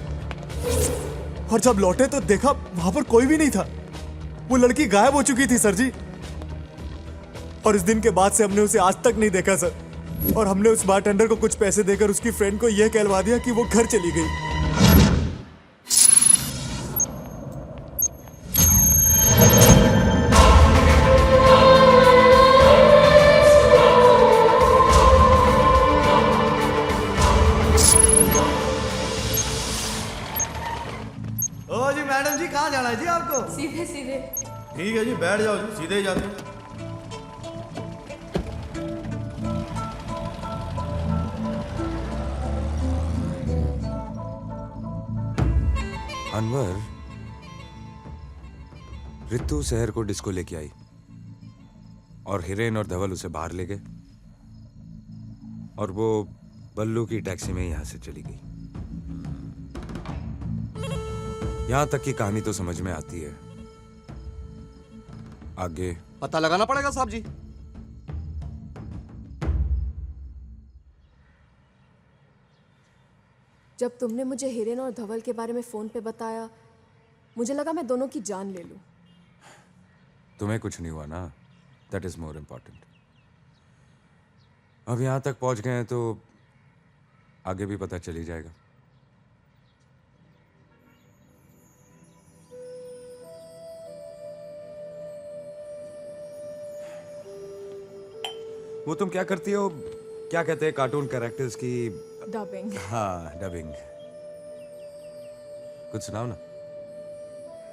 और जब लौटे तो देखा वहां पर कोई भी नहीं था, वो लड़की गायब हो चुकी थी सर जी। और इस दिन के बाद से हमने उसे आज तक नहीं देखा सर, और हमने उस बारटेंडर को कुछ पैसे देकर उसकी फ्रेंड को यह कहलवा दिया कि वो घर चली गई। ओ जी मैडम जी, कहाँ जाना है जी आपको? सीधे सीधे। ठीक है जी, बैठ जाओ जी, सीधे ही जाते हैं। अनवर, रितु शहर को डिस्को लेके आई और हिरेन और धवल उसे बाहर ले गए और वो बल्लू की टैक्सी में यहां से चली गई। यहां तक की कहानी तो समझ में आती है, आगे पता लगाना पड़ेगा साहब जी। जब तुमने मुझे हिरेन और धवल के बारे में फ़ोन पे बताया, मुझे लगा मैं दोनों की जान ले लूं। तुम्हें कुछ नहीं हुआ ना, दैट इज मोर इम्पोर्टेंट। अब यहां तक पहुंच गए हैं तो आगे भी पता चल ही जाएगा। वो तुम क्या करती हो, क्या कहते हैं कार्टून कैरेक्टर्स की? डबिंग। हाँ, डबिंग। कुछ सुनाओ ना।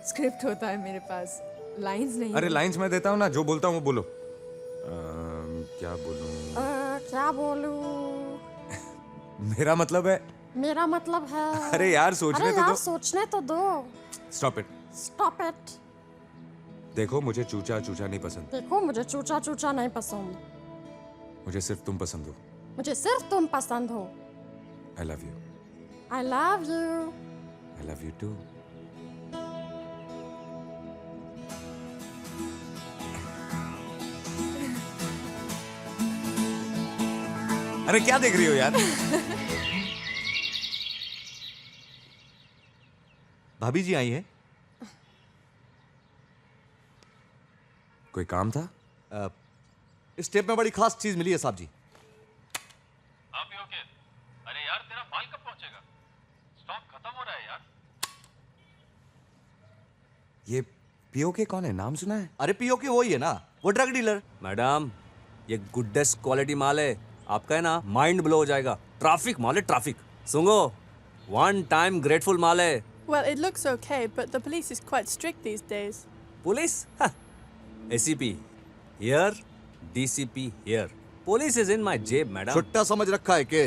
स्क्रिप्ट होता है मेरे पास, लाइंस नहीं। अरे लाइंस मैं देता हूँ ना, जो बोलता हूँ वो बोलो। क्या बोलूं? क्या बोलूं? मेरा मतलब है। मेरा मतलब है। अरे यार सोचने अरे तो यार दो। सोचने तो दो। Stop it. Stop it. देखो मुझे चूचा चूचा नहीं पसंद, देखो मुझे चूचा चूचा नहीं पसंद, मुझे सिर्फ तुम पसंद हो। मुझे सिर्फ तुम पसंद हो। I love you. I love you. I love you too. अरे क्या देख रही हो यार? भाभी जी आई हैं। कोई काम था? इस टेप में बड़ी खास चीज मिली है साहब जी। हाँ भी ओके। अरे यार तेरा माल कब पहुंचेगा? स्टॉक खत्म हो रहा है यार। ये पीओके कौन है, नाम सुना है? अरे पीओके वही है ना, वो ड्रग डीलर। मैडम ये गुडेस्ट क्वालिटी माल है, आपका है ना माइंड ब्लो हो जाएगा। ट्रैफिक माल है, ट्रैफिक। सुनो, वन टाइम ग्रेटफुल माल है। Well, it looks okay, but the police is quite strict these days. Police? ACP here, DCP here. Police is in my जेब मैडम। छुट्टा समझ रखा है के?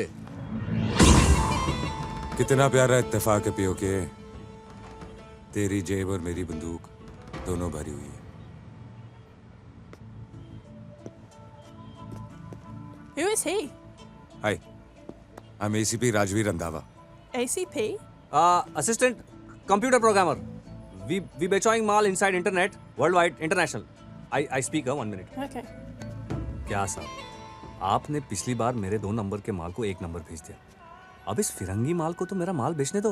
कितना प्यारा इत्तेफाक है पीओके। तेरी जेब और मेरी बंदूक दोनों भरी हुई है। Who is he? Hi, I'm ACP Rajveer Randhawa. ACP? Assistant computer programmer. We बेचोइंग mall inside internet, worldwide, international. I speak 1 minute. Okay. क्या साहब, आपने पिछली बार मेरे 2 नंबर के माल को 1 नंबर भेज दिया। अब इस फिरंगी माल को तो मेरा माल बेचने दो,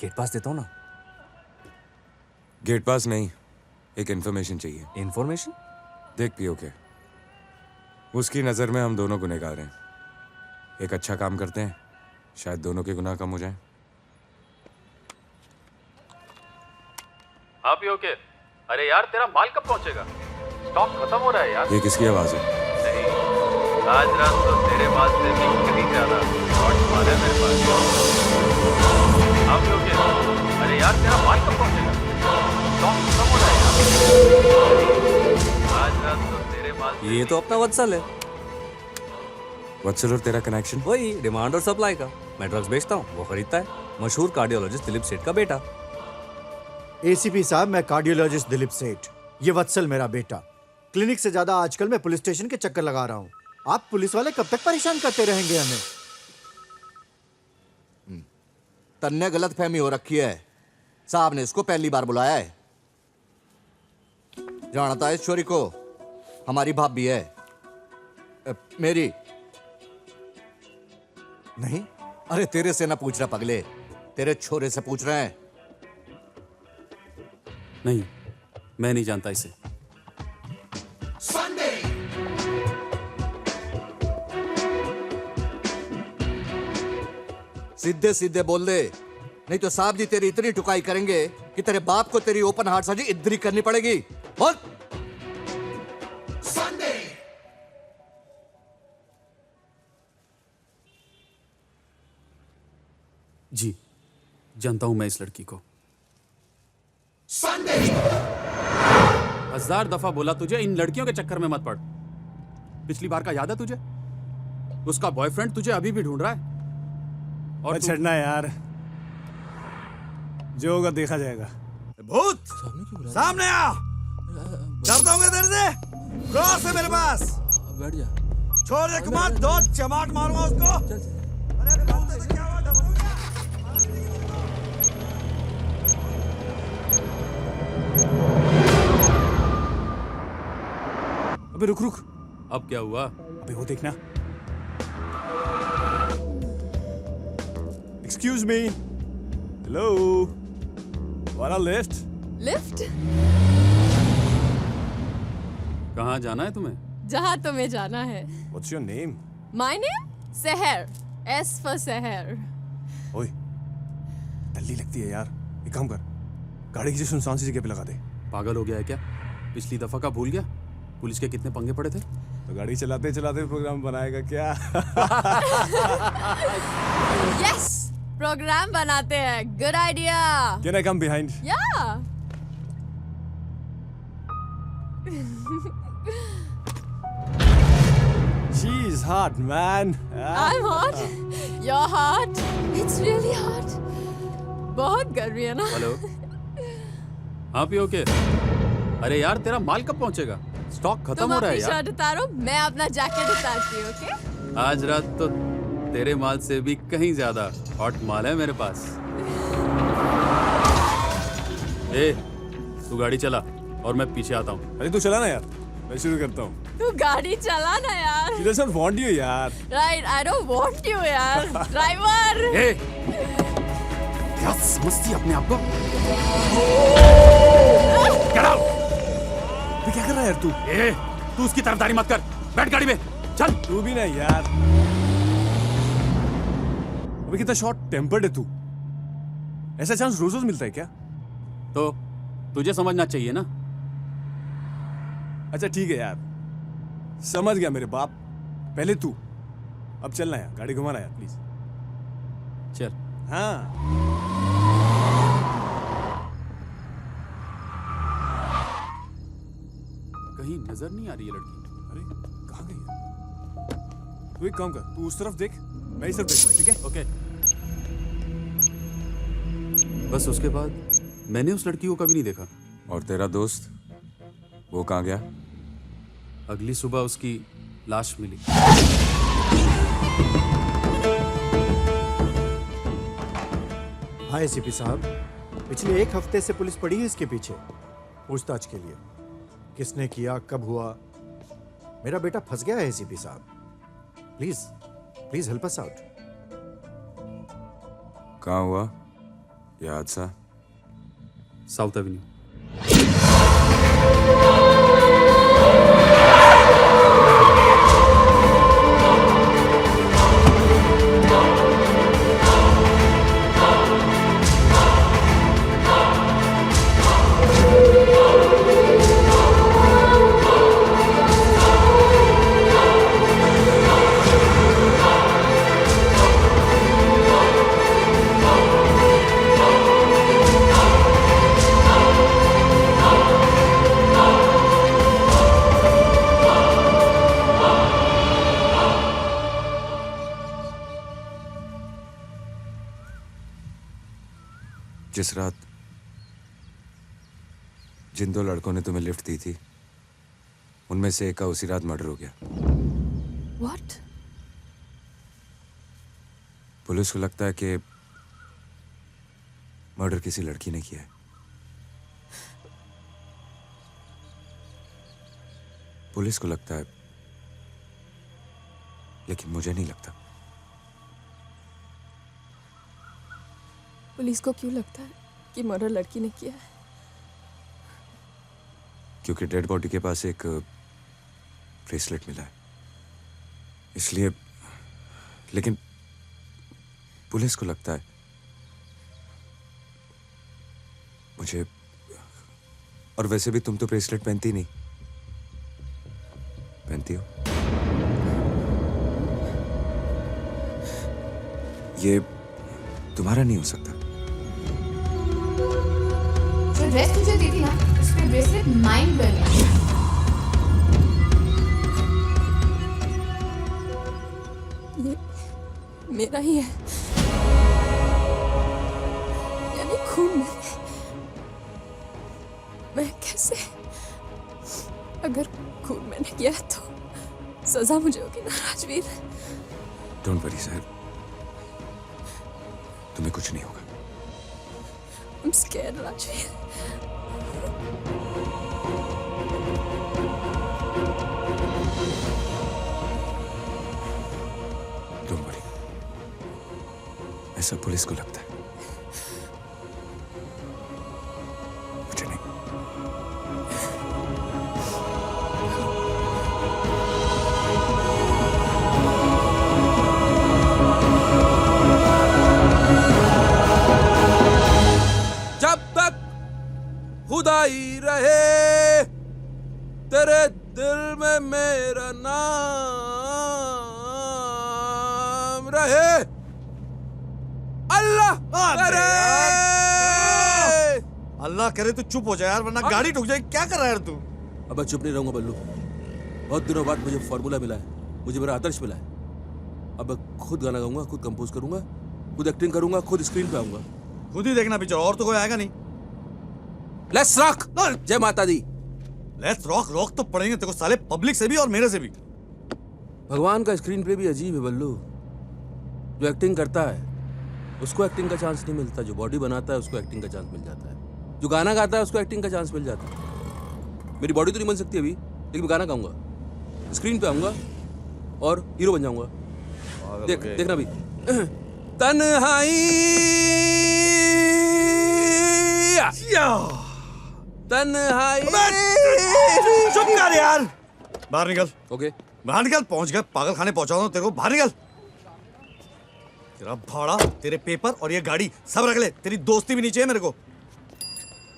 गेट पास देता हूँ ना। गेट पास नहीं, एक इन्फॉर्मेशन चाहिए। इन्फॉर्मेशन? देख पीओके, उसकी नजर में हम दोनों गुनहगार हैं। एक अच्छा काम करते हैं, शायद दोनों के गुनाह कम हो जाएं। हाँ भी ओके। अरे यार तेरा माल कब पहुंचेगा? स्टॉक खत्म हो रहा है यार। ये किसकी आवाज है? नहीं, आज रात तो तेरे पास से भी कहीं ज्यादा हॉट माल है मेरे पास। हाँ भी ओके। अरे यार तेरा माल कब पहुंचेगा? स्टॉक खत्म हो रहा है यार। आज रात तो तेरे माल से ये तो अपना वत्सल है। वत्सल और तेरा कनेक्शन? वही डिमांड और सप्लाई का। मैं ड्रग्स बेचता हूँ, वो खरीदता है। मशहूर कार्डियोलॉजिस्ट दिलीप सेठ का बेटा। एसीपी साहब, मैं कार्डियोलॉजिस्ट दिलीप सेठ। ये वत्सल मेरा बेटा। क्लिनिक से ज्यादा आजकल मैं पुलिस स्टेशन के चक्कर लगा रहा हूँ। आप पुलिस वाले कब तक परेशान करते रहेंगे हमें? तन्ने गलत फहमी हो रखी है। साहब ने इसको पहली बार बुलाया है। जानता है इस छोरी को? हमारी भाभी है। मेरी नहीं, अरे तेरे से ना पूछ रहा पगले, तेरे छोरे से पूछ रहे हैं। नहीं, मैं नहीं जानता इसे। सीधे सीधे बोल दे, नहीं तो साहब जी तेरी इतनी टुकाई करेंगे कि तेरे बाप को तेरी ओपन हार्ट सर्जरी इधर करनी पड़ेगी। बोल। जी, जानता हूं मैं इस लड़की को। 1000 दफा बोला तुझे इन लड़कियों के चक्कर में मत पड़। पिछली बार का याद है तुझे? उसका बॉयफ्रेंड तुझे अभी भी ढूंढ रहा है। और छड़ना यार, जो होगा देखा जाएगा। भूत सामने आ। डरता हूँ तेरे से? क्रॉस है मेरे पास। बैठ जा। छोड़ दे कुमार, दो चमाट मारूंगा उसको। अरे बोलते से क्या हुआ? अबे रुक रुक। अब क्या हुआ? अबे वो देखना। Excuse me. हेलो, वाला लिफ्ट? लिफ्ट? कहाँ जाना है तुम्हें? जहाँ तुम्हें जाना है। What's your name? My name? सहर। S for सहर। ओए, डल्ली लगती है यार। एक काम कर, गाड़ी किसी सुनसान सी जगह पे लगा दे। पागल हो गया है क्या? पिछली दफा का भूल गया? पुलिस के कितने पंगे पड़े थे? तो गाड़ी चलाते चलाते प्रोग्राम बनाएगा क्या? यस, प्रोग्राम बनाते हैं। Good idea. Can I come behind? Yeah. She's hot, man. I'm hot. You're hot. It's really hot. बहुत गर्मी है ना? हेलो, हाँ पियो के? अरे यार तेरा माल कब पहुंचेगा? स्टॉक खत्म हो रहा है यार। तुम अपनी शर्ट उतारो, मैं अपना जैकेट उतारती हूँ, ओके? आज रात तो तेरे माल से भी कहीं ज्यादा हॉट माल है मेरे पास। ए, तू गाड़ी चला और मैं पीछे आता हूँ। अरे तू चला ना यार, मैं शुरू करता हूँ। तू गाड़ी चला ना यार। She doesn't want you यार। Right, I don't want you यार। ड्राइवर। ए, क्या समझती है अपने आप को? Get out! क्या कर रहा है यार तू? ए, तू उसकी तरफदारी मत कर। बैठ गाड़ी में, चल। तू भी ना यार। अबे कितना शॉर्ट टेम्पर्ड है तू। ऐसा चांस रोज रोज मिलता है क्या? तो तुझे समझना चाहिए ना। अच्छा ठीक है यार, समझ गया मेरे बाप। पहले तू, अब चलना यार, गाड़ी घुमाना यार प्लीज। चल। हाँ। कहीं नजर नहीं आ रही है लड़की। अरे कहाँ गई है? तू एक काम कर, तू उस तरफ देख, मैं इस तरफ देखूँ, ठीक है? ओके। बस उसके बाद मैंने उस लड़की को कभी नहीं देखा। और तेरा दोस्त, वो कहाँ गया? अगली सुबह उसकी लाश मिली। हाँ एसीपी साहब, पिछले 1 हफ्ते से पुलिस पड़ी है इसके पीछे पूछताछ के लिए। किसने किया, कब हुआ? मेरा बेटा फंस गया है एसीपी साहब। Please please help us out. कहाँ हुआ ये हादसा? South Avenue. जिस रात जिन 2 लड़कों ने तुम्हें लिफ्ट दी थी उनमें से एक का उसी रात मर्डर हो गया। व्हाट? पुलिस को लगता है कि मर्डर किसी लड़की ने किया है। पुलिस को लगता है, लेकिन मुझे नहीं लगता। पुलिस को क्यों लगता है कि मर्डर लड़की ने किया है? क्योंकि डेड बॉडी के पास एक ब्रेसलेट मिला है, इसलिए। लेकिन पुलिस को लगता है मुझे। और वैसे भी तुम तो ब्रेसलेट पहनती नहीं, पहनती हो? ये तुम्हारा नहीं हो सकता। जो ड्रेस तुझे दी थी ना, उस पे ब्रेसलेट माइंड ब्लोइंग है। ये मेरा ही है, यानी खून में। मैं कैसे? अगर खून मैंने किया है तो सजा मुझे होगी ना राजवीर? डोंट वरी साहब, तुम्हें कुछ नहीं होगा। I'm scared, Rajveer. Don't worry, ऐसा पुलिस को लगता है, मुझे नहीं। जब तक खुदाई रहे तेरे दिल में मेरा नाम रहे, अल्लाह करे। अल्लाह करे तू चुप हो जाए यार, वरना गाड़ी ठुक जाएगी। क्या कर रहा है यार तू? अब चुप नहीं रहूंगा बल्लू। बहुत दिनों बाद मुझे फॉर्मूला मिला है, मुझे मेरा आदर्श मिला है। अब मैं खुद गाना गाऊंगा, खुद कंपोज करूंगा, खुद एक्टिंग करूंगा, खुद स्क्रीन पे आऊंगा। खुद ही देखना पिक्चर, और तो कोई आएगा नहीं। Let's rock. जय माता दी। Let's rock. रॉक तो पड़ेंगे तेरे को साले, पब्लिक से भी और मेरे से भी। भगवान का स्क्रीन प्ले भी अजीब है बल्लू। जो एक्टिंग करता है उसको एक्टिंग का चांस नहीं मिलता, जो बॉडी बनाता है उसको एक्टिंग का चांस मिल जाता है, जो गाना गाता है उसको एक्टिंग का चांस मिल जाता है। मेरी बॉडी तो नहीं बन सकती अभी, लेकिन मैं गाना गाऊंगा, स्क्रीन पे आऊंगा और हीरो बन जाऊंगा। देखना भी। तन्हाई तन्हाई। चुप कर यार, बाहर निकल। ओके बाहर निकल। पहुंच गया, पागल खाने पहुंचा हूं तेरे को। बाहर निकल। तेरा भाड़ा, तेरे पेपर और ये गाड़ी सब रख ले। तेरी दोस्ती भी नहीं चाहिए मेरे को।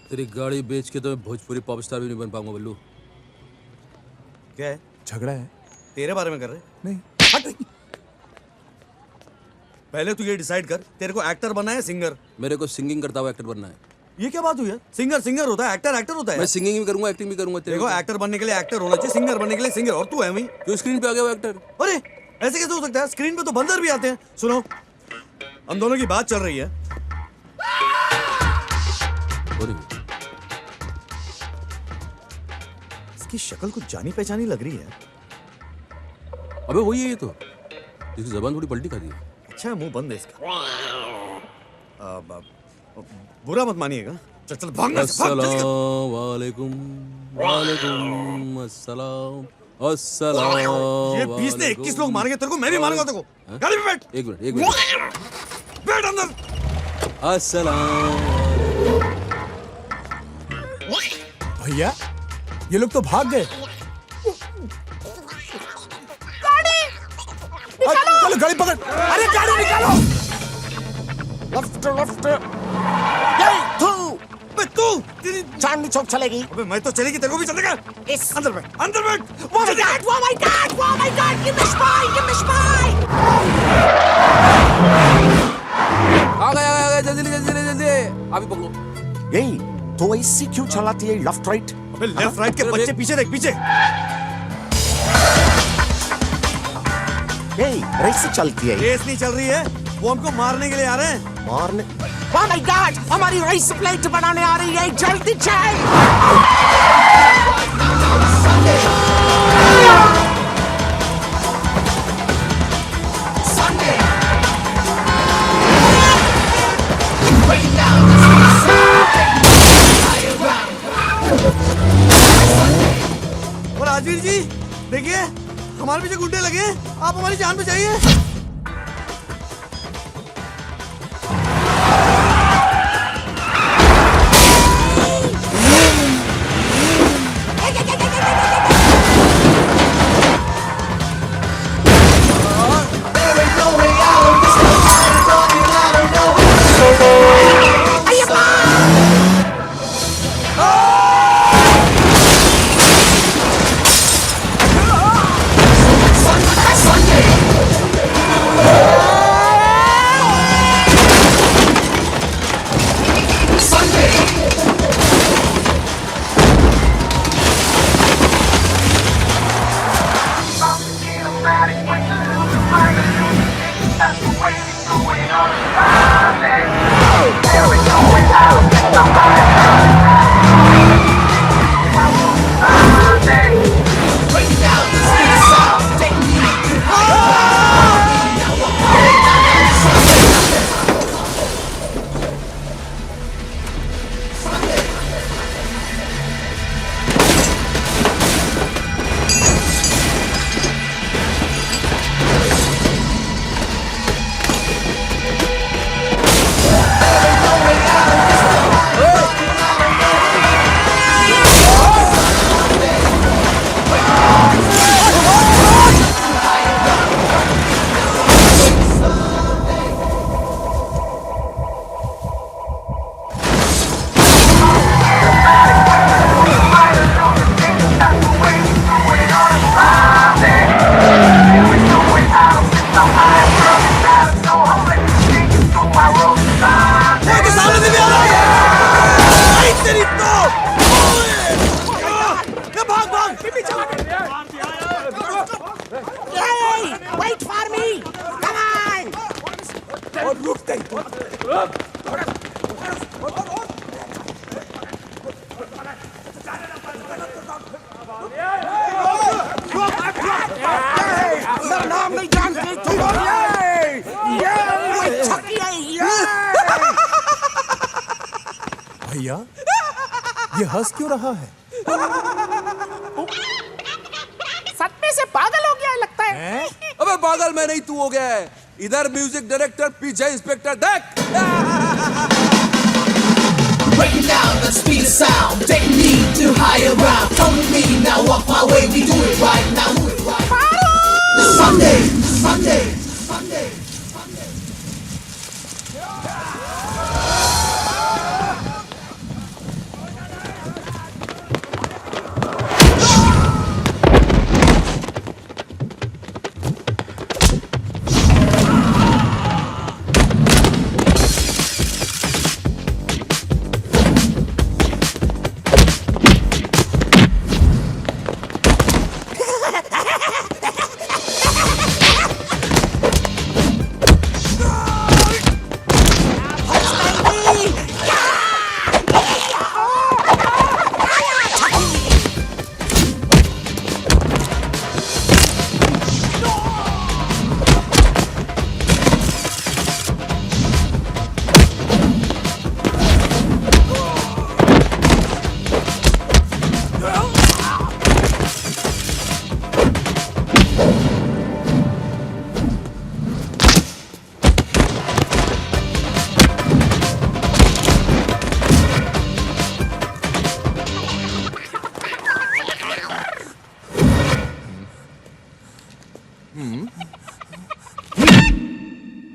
तेरी गाड़ी बेच के तो मैं भोजपुरी पॉप स्टार भी नहीं बन पाऊंगा बल्लू। क्या है? झगड़ा है? तेरे बारे में कर रहे? नहीं। हट। पहले तू ये डिसाइड कर, तेरे को एक्टर बनना है सिंगर? मेरे को सिंगिंग करता हुआ एक्टर बनना है। ये क्या बात हुई है? सिंगर सिंगर होता है, एक्टर एक्टर होता है। मैं सिंगिंग भी करूंगा, एक्टिंग भी करूंगा। देखो, एक्टर बनने के लिए एक्टर होना चाहिए, सिंगर बनने के लिए सिंगर, और तू है वही जो स्क्रीन पे आ गया वो एक्टर। अरे ऐसे कैसे हो सकता है? स्क्रीन पे तो बंदर भी आते हैं। सुनो, हम दोनों की बात चल रही है। इसकी शक्ल कुछ जानी पहचानी लग रही है। अबे वही है ये तो, इसकी जबान थोड़ी पलटी खा दी है। अच्छा, मुंह बंद है इसका। बुरा मत मानिएगा। चल चल भाग। अस्सलाम वालेकुम। वालेकुम अस्सलाम। अस्सलाम। ये 20 ने 21 लोग मारेंगे तेरे को, मैं भी मारूंगा तेरे को। गाड़ी में बैठ। एक मिनट बैठ अंदर। अस्सलाम। भैया ये लोग तो भाग गए। चलो गाड़ी पकड़। अरे गाड़ी निकालो। Left left. ये तू तेरी चांदनी चौक चलेगी। अबे मैं तो चलेगी, तेरे को भी चलेगा। इस अंदर बैठ, अंदर बैठ। Oh my God! Oh my God! Oh my God! Give me spy! Give me spy! आ गया जल्दी जल्दी अभी पकड़ो। यही तो ऐसी क्यों चलाती है लेफ्ट राइट? अबे लेफ्ट राइट के बच्चे पीछे देख, पीछे। यही रेस चलती है। रेस नहीं चल रही है, वो हमको मारने के लिए आ रहे हैं। मारने? ओह माय गॉड, हमारी राइस प्लेट बनाने आ रही है, जल्दी चल। और राजवीर जी देखिए, हमारे पीछे गुंडे लगे, आप हमारी जान बचाइए। भैया, ये हंस क्यों रहा है? सपने से पागल हो गया है लगता है। अबे पागल मैं नहीं, तू हो गया है। इधर म्यूजिक डायरेक्टर, पीछे इंस्पेक्टर, देख। Breaking down the speed of sound, take me to higher ground. Come with me, now walk my way, we do it right now. Sunday, Sunday, Sunday.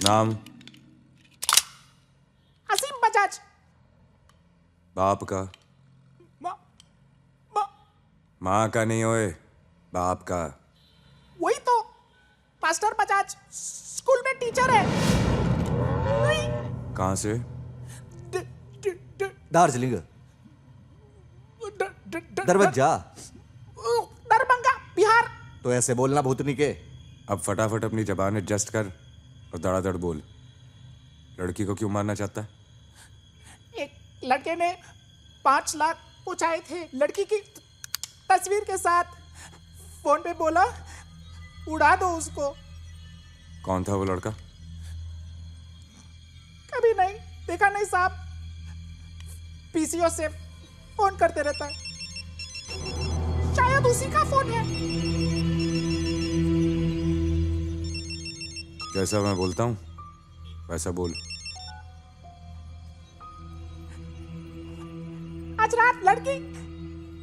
नाम? असीम बजाज। बाप का? माँ का नहीं होए, बाप का। वही तो, मास्टर बजाज स्कूल में टीचर है। कहाँ से? दार्जिलिंग। दरवाजा। दरभंगा, बिहार। तो ऐसे बोलना भूतनी के। अब फटाफट अपनी जबान एडजस्ट कर और धड़ाधड़ बोल। लड़की को क्यों मारना चाहता है? लड़के ने 5 लाख पूछाए थे लड़की की तस्वीर के साथ। फोन पे बोला उड़ा दो उसको। कौन था वो लड़का? कभी नहीं देखा नहीं साहब, पीसीओ से फोन करते रहता है, शायद उसी का फोन है। जैसा मैं बोलता हूँ वैसा बोल। आज रात लड़की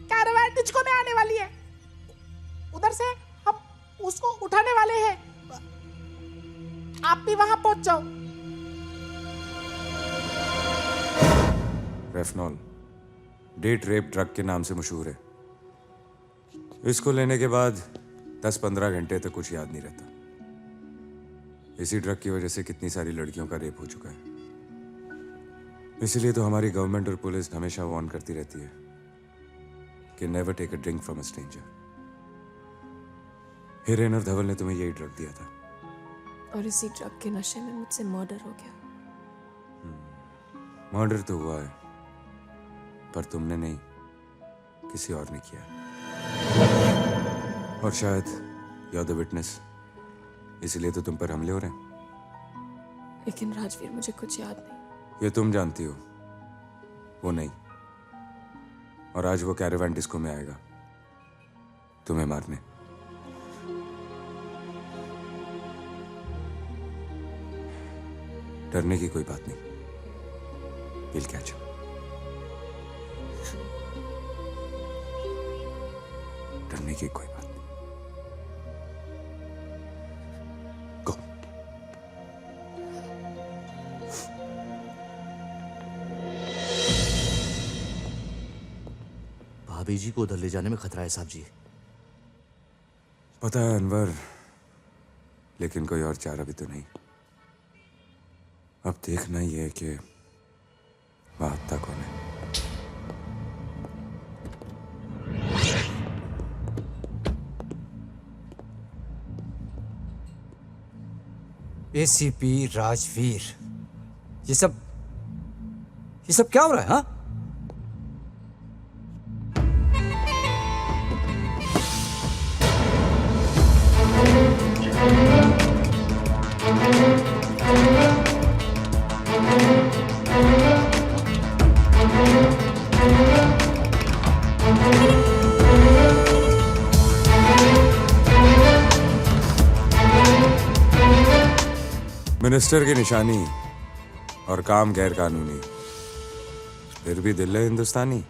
कैरावान डिस्को में आने वाली है, उधर से हम उसको उठाने वाले हैं, आप भी वहां पहुंच जाओ। रेफनॉल डेट रेप ड्रग के नाम से मशहूर है। इसको लेने के बाद 10-15 घंटे तक कुछ याद नहीं रहता। इसी ड्रग की वजह से कितनी सारी लड़कियों का रेप हो चुका है। इसलिए तो हमारी गवर्नमेंट और पुलिस हमेशा वार्न करती रहती है कि never take a drink from a stranger. Hiren और धवल ने तुम्हें यही ड्रग दिया था, और इसी ड्रग के नशे में मुझसे मर्डर हो गया। मर्डर तो हुआ है, पर तुमने नहीं, किसी और ने किया। और शायद यू आर द विटनेस, इसलिए तो तुम पर हमले हो रहे हैं। लेकिन राजवीर मुझे कुछ याद नहीं। ये तुम जानती हो, वो नहीं। और आज वो कैरावान डिस्को में आएगा तुम्हें मारने। डरने की कोई बात नहीं, We'll catch him. डरने की कोई बात नहीं। Go. भाभी जी को उधर ले जाने में खतरा है साहब जी। पता है अनवर, लेकिन कोई और चारा भी तो नहीं। अब देखना ही है कि महत्ता कौन है। एसीपी राजवीर, ये सब क्या हो रहा है? हाँ, मिनिस्टर की निशानी और काम गैर कानूनी, फिर भी दिल है हिंदुस्तानी।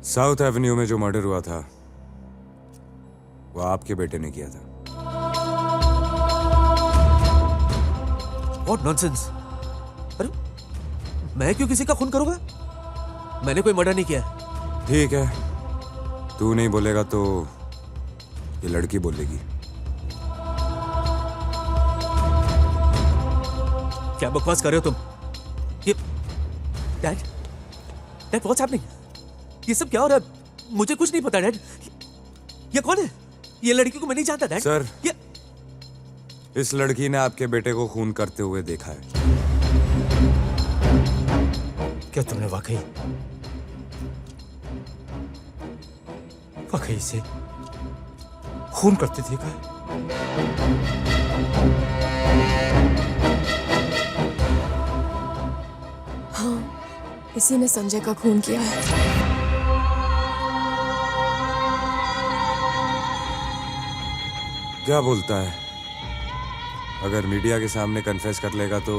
साउथ एवेन्यू में जो मर्डर हुआ था वो आपके बेटे ने किया था। What nonsense? अरे मैं क्यों किसी का खून करूंगा? मैंने कोई मर्डर नहीं किया। ठीक है, तू नहीं बोलेगा तो ये लड़की बोलेगी। क्या बकवास कर रहे हो तुम? ये डैड व्हाट्स हैपनिंग? ये सब क्या हो रहा है? मुझे कुछ नहीं पता डैड। ये कौन है? ये लड़की को मैं नहीं जानता डैड। सर, ये इस लड़की ने आपके बेटे को खून करते हुए देखा है। क्या तुमने वाकई इसे खून करते देखा है? हाँ, इसी ने संजय का खून किया है। क्या बोलता है? अगर मीडिया के सामने कन्फेस कर लेगा तो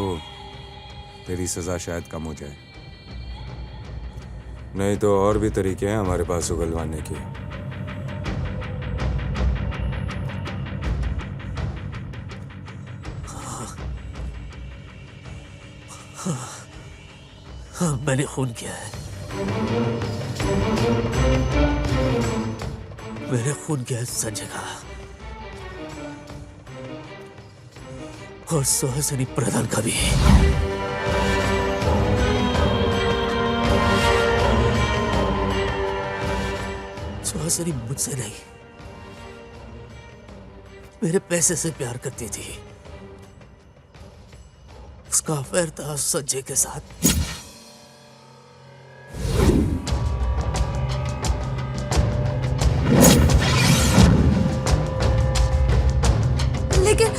तेरी सजा शायद कम हो जाए। नहीं तो और भी तरीके हैं हमारे पास उगलवाने के। हाँ, मैंने खून किया है। मैंने खून किया है संजय का और सुहासिनी प्रधान का भी। सुहासिनी मुझसे नहीं, मेरे पैसे से प्यार करती थी, उसका अफेयर था संजय के साथ। लेकिन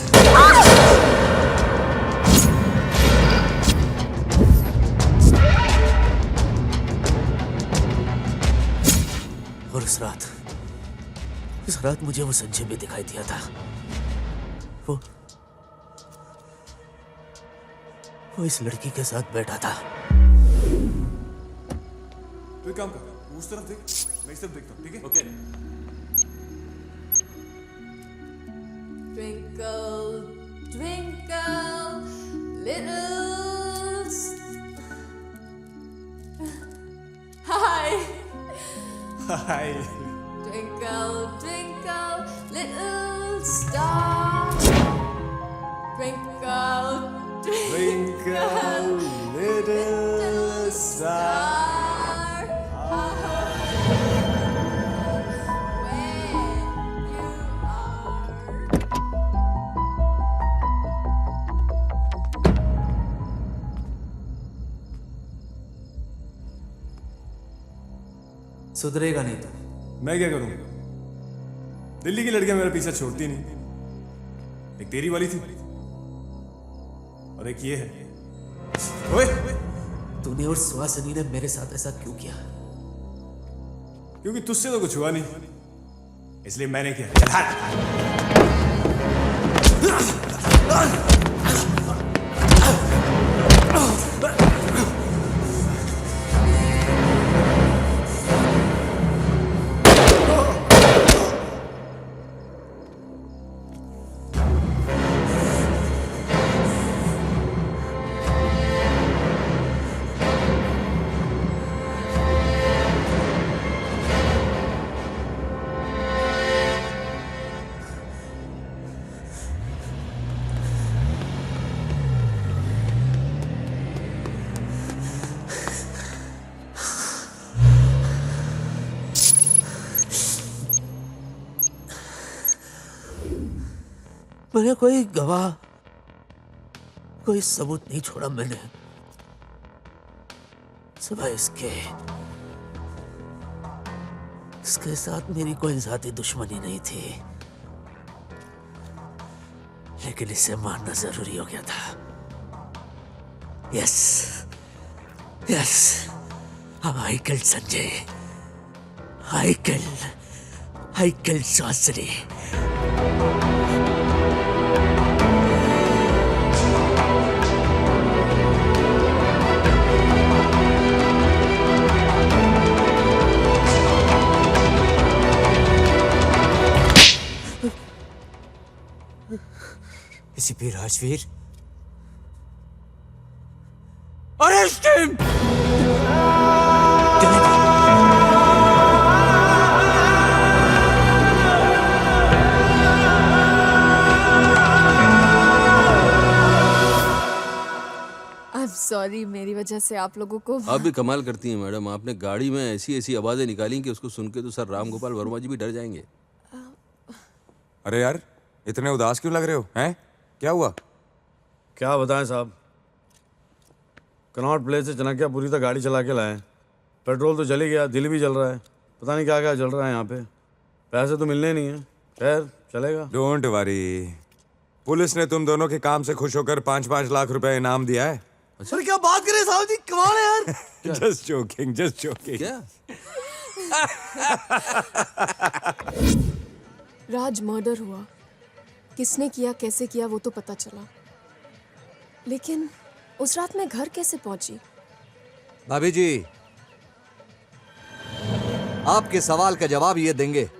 और उस रात मुझे वो संजय में दिखाई दिया था। वो इस लड़की के साथ बैठा था। तू एक काम कर, उस तरफ देख, मैं इस तरफ देखता हूँ, ठीक है? Okay. Twinkle, twinkle, little Hi. Hi. Twinkle, twinkle, little star. Twinkle, Twinkle, little star. सुधरेगा नहीं तो मैं क्या करूं? दिल्ली की लड़कियां मेरा पीछा छोड़ती नहीं। एक तेरी वाली थी और एक ये है। ओए! तूने और सुहासिनी ने मेरे साथ ऐसा क्यों किया? क्योंकि तुझसे तो कुछ हुआ नहीं, इसलिए मैंने किया। चल हट! मैंने कोई गवाह, कोई सबूत नहीं छोड़ा मैंने, सिवाय इसके साथ मेरी कोई जाती दुश्मनी नहीं थी, लेकिन इसे मारना जरूरी हो गया था। Yes, I killed Sanjay, I killed Suhasini. ACP Rajveer, arrest him! Sorry, मेरी वजह से आप लोगों को। आप भी कमाल करती हैं मैडम। आपने गाड़ी में ऐसी ऐसी आवाजें निकाली कि उसको सुन के तो सर राम गोपाल वर्मा जी भी डर जाएंगे। अरे यार, इतने उदास क्यों लग रहे हो? हैं? क्या हुआ? क्या बताएं साहब, कनॉट प्लेस से चनकियापुरी तक गाड़ी चला के लाए, पेट्रोल तो जल ही गया, दिल भी जल रहा है, पता नहीं क्या क्या जल रहा है यहाँ पे, पैसे तो मिलने नहीं है, खैर चलेगा। डोंट वरी, पुलिस ने तुम दोनों के काम से खुश होकर 5-5 लाख रुपए इनाम दिया है। सर क्या बात करें साहब जी, कमाल है यार। Just joking, just joking. क्या? राज मर्डर हुआ, किसने किया, कैसे किया, वो तो पता चला, लेकिन उस रात मैं घर कैसे पहुंची? भाभी जी, आपके सवाल का जवाब ये देंगे।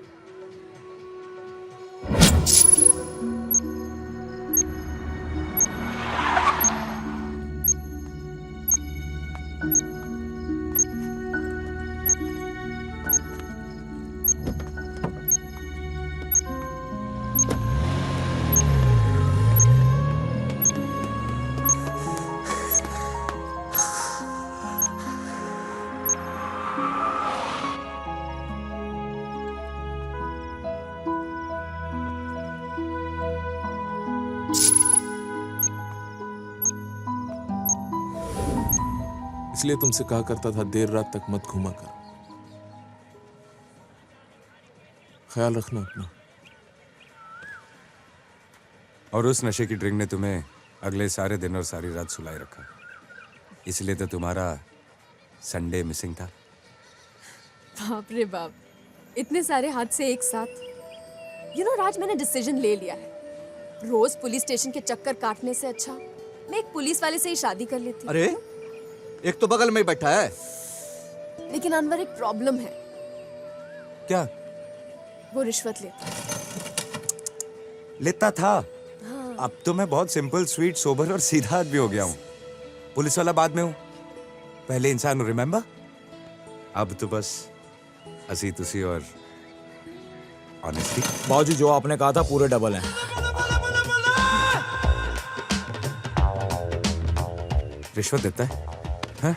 इसलिए तुमसे कहा करता था देर रात तक मत घूमा कर। ख्याल रखना अपना। और उस नशे की ड्रिंक ने तुम्हें अगले सारे दिन और सारी रात सुलाए रखा, इसलिए तो तुम्हारा संडे मिसिंग था। बाप रे बाप, इतने सारे हादसे एक साथ। राज, मैंने डिसीजन ले लिया है। रोज पुलिस स्टेशन के चक्कर काटने से अच्छा मैं एक पुलिस वाले से ही शादी कर लेती। अरे एक तो बगल में ही बैठा है। लेकिन अनवर, एक प्रॉब्लम है। क्या? वो रिश्वत लेता लेता था। अब तो मैं बहुत सिंपल, स्वीट, सोबर और सीधा आदमी हो गया हूँ। पुलिस वाला बाद में हूँ, पहले इंसान हूँ, रिमेम्बर? अब तो बस हंसी तुसी और ऑनेस्टी। बाबूजी, जो आपने कहा था पूरे डबल हैं। रिश्वत देता है? हाँ?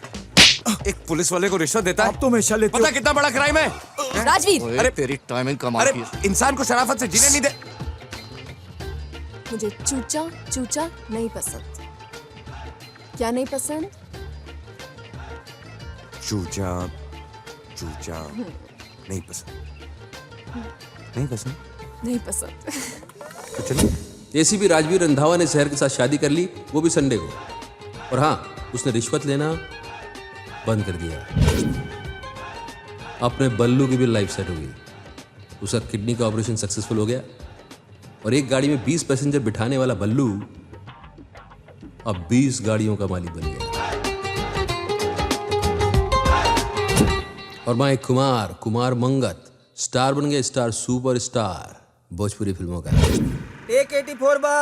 एक पुलिस वाले को रिश्वत देता है? आप तो हमेशा लेते हो। पता कितना बड़ा क्राइम है? राजवीर, अरे तेरी टाइमिंग कमाल की है। अरे इंसान को शराफत से जीने नहीं दे। मुझे चूचा चूचा नहीं पसंद। क्या नहीं पसंद? चूचा चूचा नहीं पसंद। नहीं पसंद? नहीं पसंद। तो चलिए। एसीपी राजवीर रंधावा ने शहर के साथ शादी कर ली, वो भी संडे को। और हाँ, उसने रिश्वत लेना बंद कर दिया। अपने बल्लू की भी लाइफ सेट हो गई। उसका किडनी का ऑपरेशन सक्सेसफुल हो गया और एक गाड़ी में 20 पैसेंजर बिठाने वाला बल्लू अब 20 गाड़ियों का मालिक बन गया। और मां एक कुमार मंगत स्टार बन गए, स्टार, सुपर स्टार भोजपुरी फिल्मों का। टेक 84 बा।